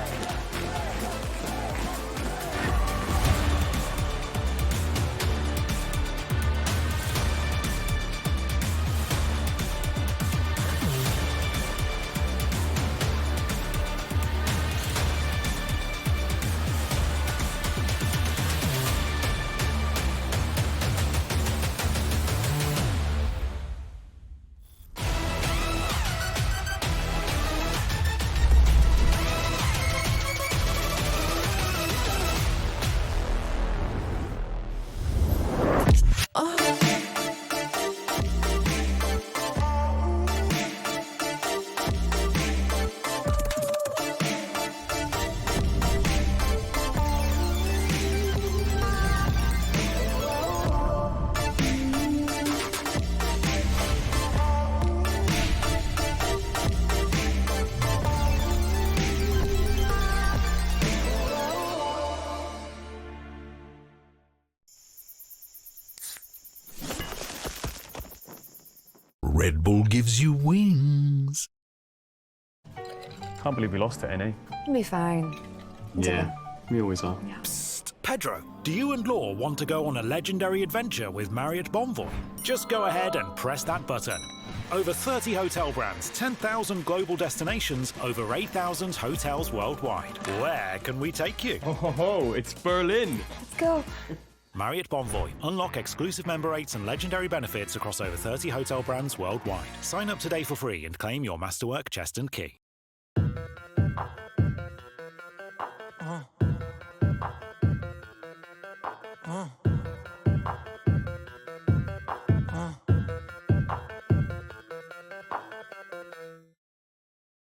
Red Bull gives you wings. Can't believe we lost to NA. We'll be fine. Yeah, we always are. Yeah. Psst, Pedro, do you and Law want to go on a legendary adventure with Marriott Bonvoy? Just go ahead and press that button. Over 30 hotel brands, 10,000 global destinations, over 8,000 hotels worldwide. Where can we take you? Oh, it's Berlin. Let's go. Marriott Bonvoy. Unlock exclusive member rates and legendary benefits across over 30 hotel brands worldwide. Sign up today for free and claim your Masterwork chest and key.